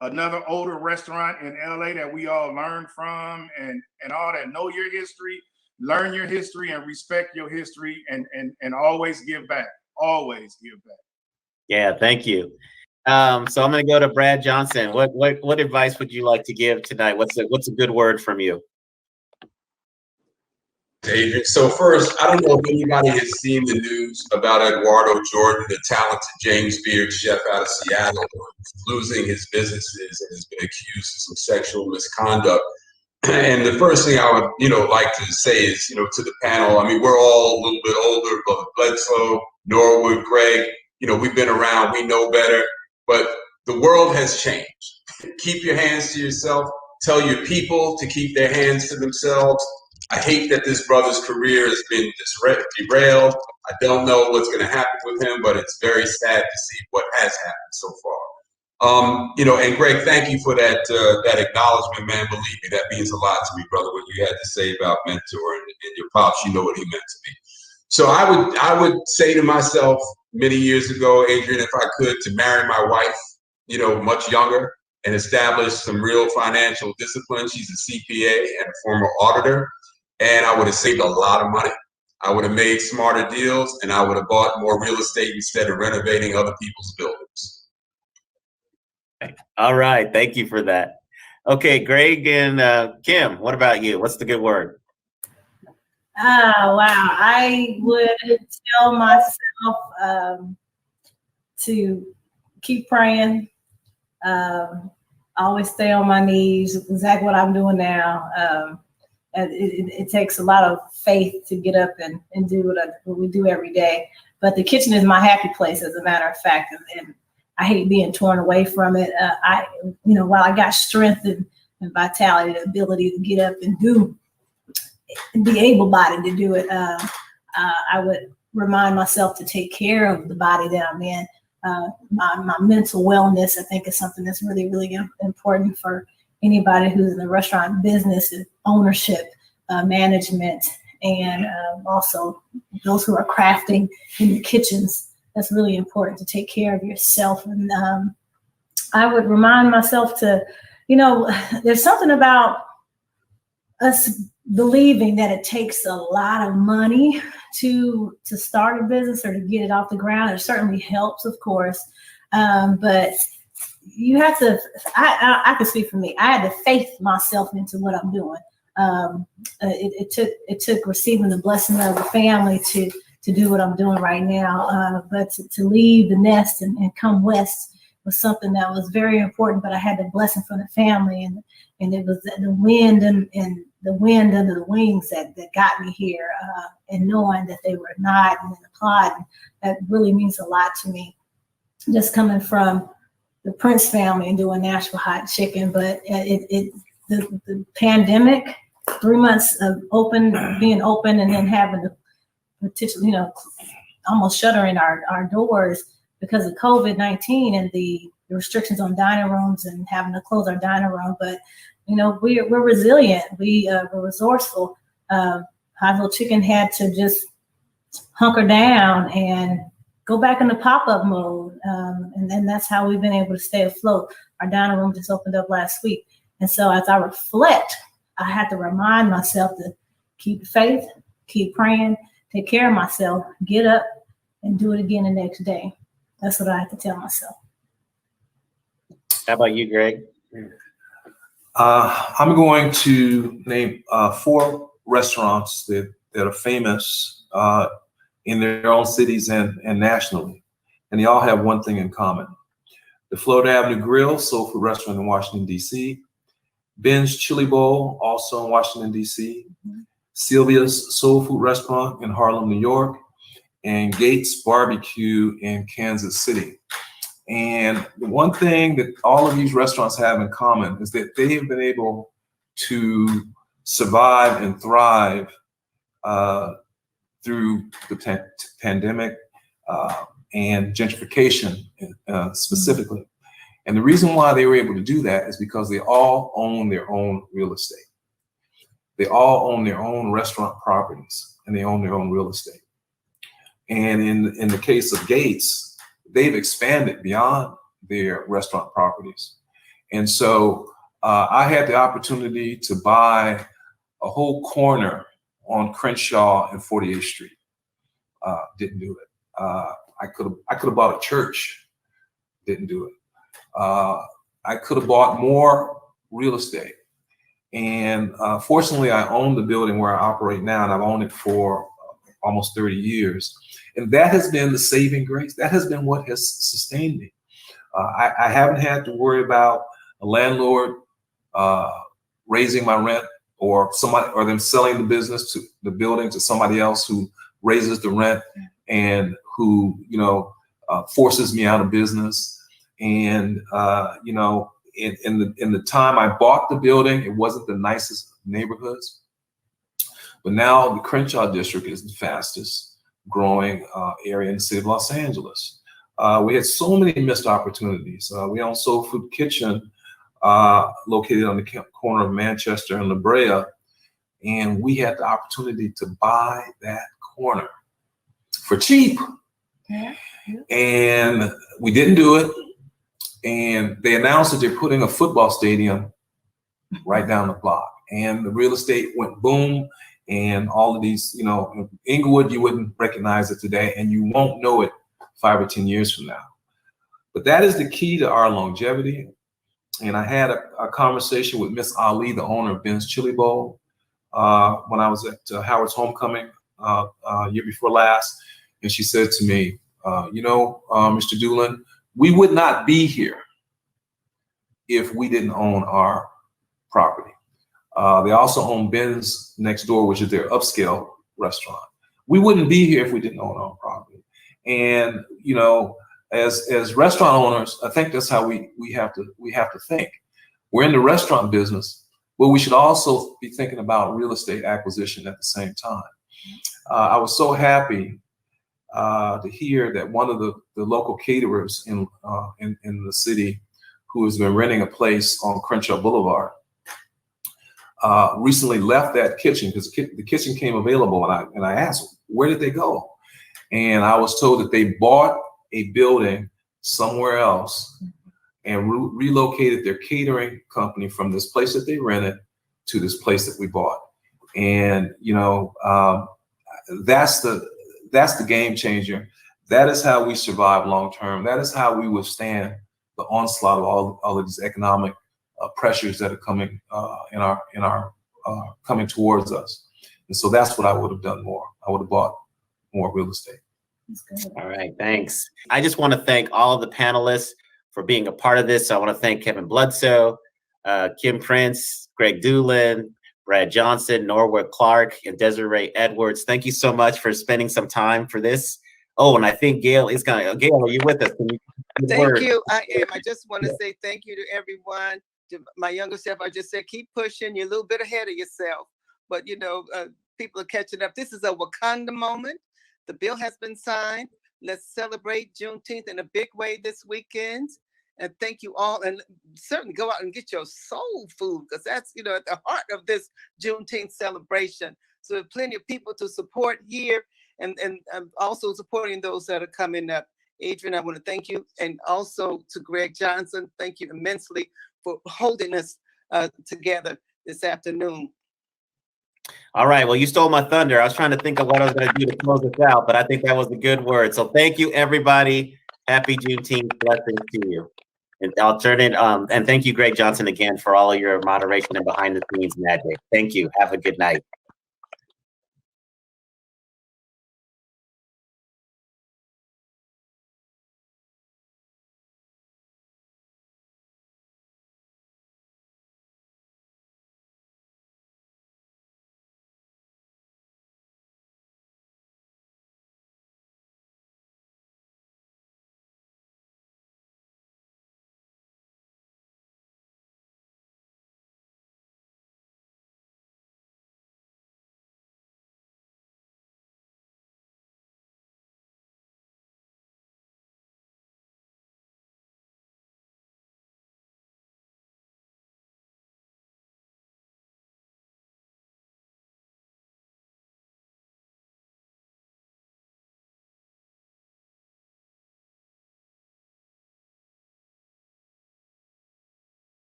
[SPEAKER 3] another older restaurant in LA that we all learned from, and all that. Know your history, learn your history, and respect your history, and always give back. Always give back.
[SPEAKER 1] Yeah, thank you. So I'm going to go to Brad Johnson. What advice would you like to give tonight? What's a good word from you?
[SPEAKER 6] Adrian. So first, I don't know if anybody has seen the news about Eduardo Jordan, the talented James Beard chef out of Seattle, losing his businesses and has been accused of some sexual misconduct. And the first thing I would, like to say is, to the panel, I mean, we're all a little bit older, but Bledsoe, Norwood, Greg, we've been around, we know better, but the world has changed. Keep your hands to yourself. Tell your people to keep their hands to themselves. I hate that this brother's career has been derailed. I don't know what's going to happen with him, but it's very sad to see what has happened so far. And Greg, thank you for that acknowledgement, man. Believe me, that means a lot to me, brother. What you had to say about mentor and your pops, you know what he meant to me. So I would say to myself many years ago, Adrian, if I could, to marry my wife, much younger, and establish some real financial discipline. She's a CPA and a former auditor, and I would have saved a lot of money. I would have made smarter deals, and I would have bought more real estate instead of renovating other people's buildings.
[SPEAKER 1] All right, thank you for that. Okay, Greg and Kim, what about you? What's the good word?
[SPEAKER 4] Oh, wow. I would tell myself to keep praying, always stay on my knees, exactly what I'm doing now. And it takes a lot of faith to get up and do what we do every day. But the kitchen is my happy place, as a matter of fact, and I hate being torn away from it. While I got strength and vitality, the ability to get up and do, and be able-bodied to do it, I would remind myself to take care of the body that I'm in. My mental wellness, I think, is something that's really, really important for anybody who's in the restaurant business, ownership, management, and also those who are crafting in the kitchens. That's really important, to take care of yourself. And I would remind myself to, there's something about us believing that it takes a lot of money to start a business or to get it off the ground. It certainly helps, of course, but you have to. I can speak for me. I had to faith myself into what I'm doing. It took receiving the blessing of the family to do what I'm doing right now. But to leave the nest and come west was something that was very important. But I had the blessing from the family, and it was the wind and the wind under the wings that got me here, and knowing that they were nodding and applauding. That really means a lot to me. Just coming from the Prince family and doing Nashville Hot Chicken, but the pandemic, 3 months of being open, and then having the potential, almost shuttering our doors because of COVID-19 and the restrictions on dining rooms and having to close our dining room. But we're resilient. We're resourceful. Hotville Chicken had to just hunker down and go back into pop-up mode. And then that's how we've been able to stay afloat. Our dining room just opened up last week. And so as I reflect, I had to remind myself to keep faith, keep praying, take care of myself, get up and do it again the next day. That's what I have to tell myself.
[SPEAKER 1] How about you, Greg?
[SPEAKER 5] I'm going to name 4 restaurants that are famous in their own cities and nationally. And they all have one thing in common. The Float Avenue Grill, soul food restaurant in Washington, D.C. Ben's Chili Bowl, also in Washington, D.C. Sylvia's Soul Food Restaurant in Harlem, New York. And Gates Barbecue in Kansas City. And the one thing that all of these restaurants have in common is that they have been able to survive and thrive through the pandemic and gentrification specifically. And the reason why they were able to do that is because they all own their own real estate. They all own their own restaurant properties, and they own their own real estate. And in the case of Gates, they've expanded beyond their restaurant properties. And so I had the opportunity to buy a whole corner on Crenshaw and 48th Street. Didn't do it. I could have bought a church. Didn't do it. I could have bought more real estate. And fortunately, I own the building where I operate now, and I've owned it for almost 30 years. And that has been the saving grace. That has been what has sustained me. I haven't had to worry about a landlord raising my rent, or them selling the building to somebody else who raises the rent and who forces me out of business. And in the time I bought the building, it wasn't the nicest neighborhoods, but now the Crenshaw district is the fastest growing area in the city of Los Angeles. We had so many missed opportunities. We own Soul Food Kitchen, located on the corner of Manchester and La Brea, and we had the opportunity to buy that corner for cheap. Yeah. And we didn't do it. And they announced that they're putting a football stadium right down the block, and the real estate went boom. And all of these, Inglewood, you wouldn't recognize it today, and you won't know it 5 or 10 years from now. But that is the key to our longevity. And I had a conversation with Miss Ali, the owner of Ben's Chili Bowl. when I was at Howard's homecoming year before last, and she said to me, Mr. Dulan, we would not be here if we didn't own our property. They also own Ben's next door, which is their upscale restaurant. We wouldn't be here if we didn't own our property. And as restaurant owners, I think that's how we have to think. We're in the restaurant business, but we should also be thinking about real estate acquisition at the same time. I was so happy to hear that one of the local caterers in the city, who has been renting a place on Crenshaw Boulevard, recently left that kitchen because the kitchen came available, and I asked, where did they go? And I was told that they bought a building somewhere else and relocated their catering company from this place that they rented to this place that we bought. And that's the game changer. That is how we survive long term. That is how we withstand the onslaught of all of these economic pressures that are coming coming towards us. And so that's what I would have done more. I would have bought more real estate.
[SPEAKER 1] All right, thanks. I just want to thank all of the panelists for being a part of this. I want to thank Kevin Bludso, Kim Prince, Greg Dulan, Brad Johnson, Norwood Clark, and Desiree Edwards. Thank you so much for spending some time for this. Oh, and I think Gail is going to, Gail, are you with us?
[SPEAKER 7] Thank you. I am. I just want to say thank you to everyone. To my younger self, I just said, keep pushing. You're a little bit ahead of yourself. But, people are catching up. This is a Wakanda moment. The bill has been signed. Let's celebrate Juneteenth in a big way this weekend. And thank you all. And certainly go out and get your soul food, because that's, at the heart of this Juneteenth celebration. So there are plenty of people to support here, and also supporting those that are coming up. Adrian, I want to thank you. And also to Greg Johnson, thank you immensely for holding us together this afternoon.
[SPEAKER 1] All right. Well, you stole my thunder. I was trying to think of what I was going to do to close this out, but I think that was a good word. So thank you, everybody. Happy Juneteenth. Blessings to you. And I'll turn it and thank you, Greg Johnson, again for all of your moderation and behind the scenes magic. Thank you. Have a good night.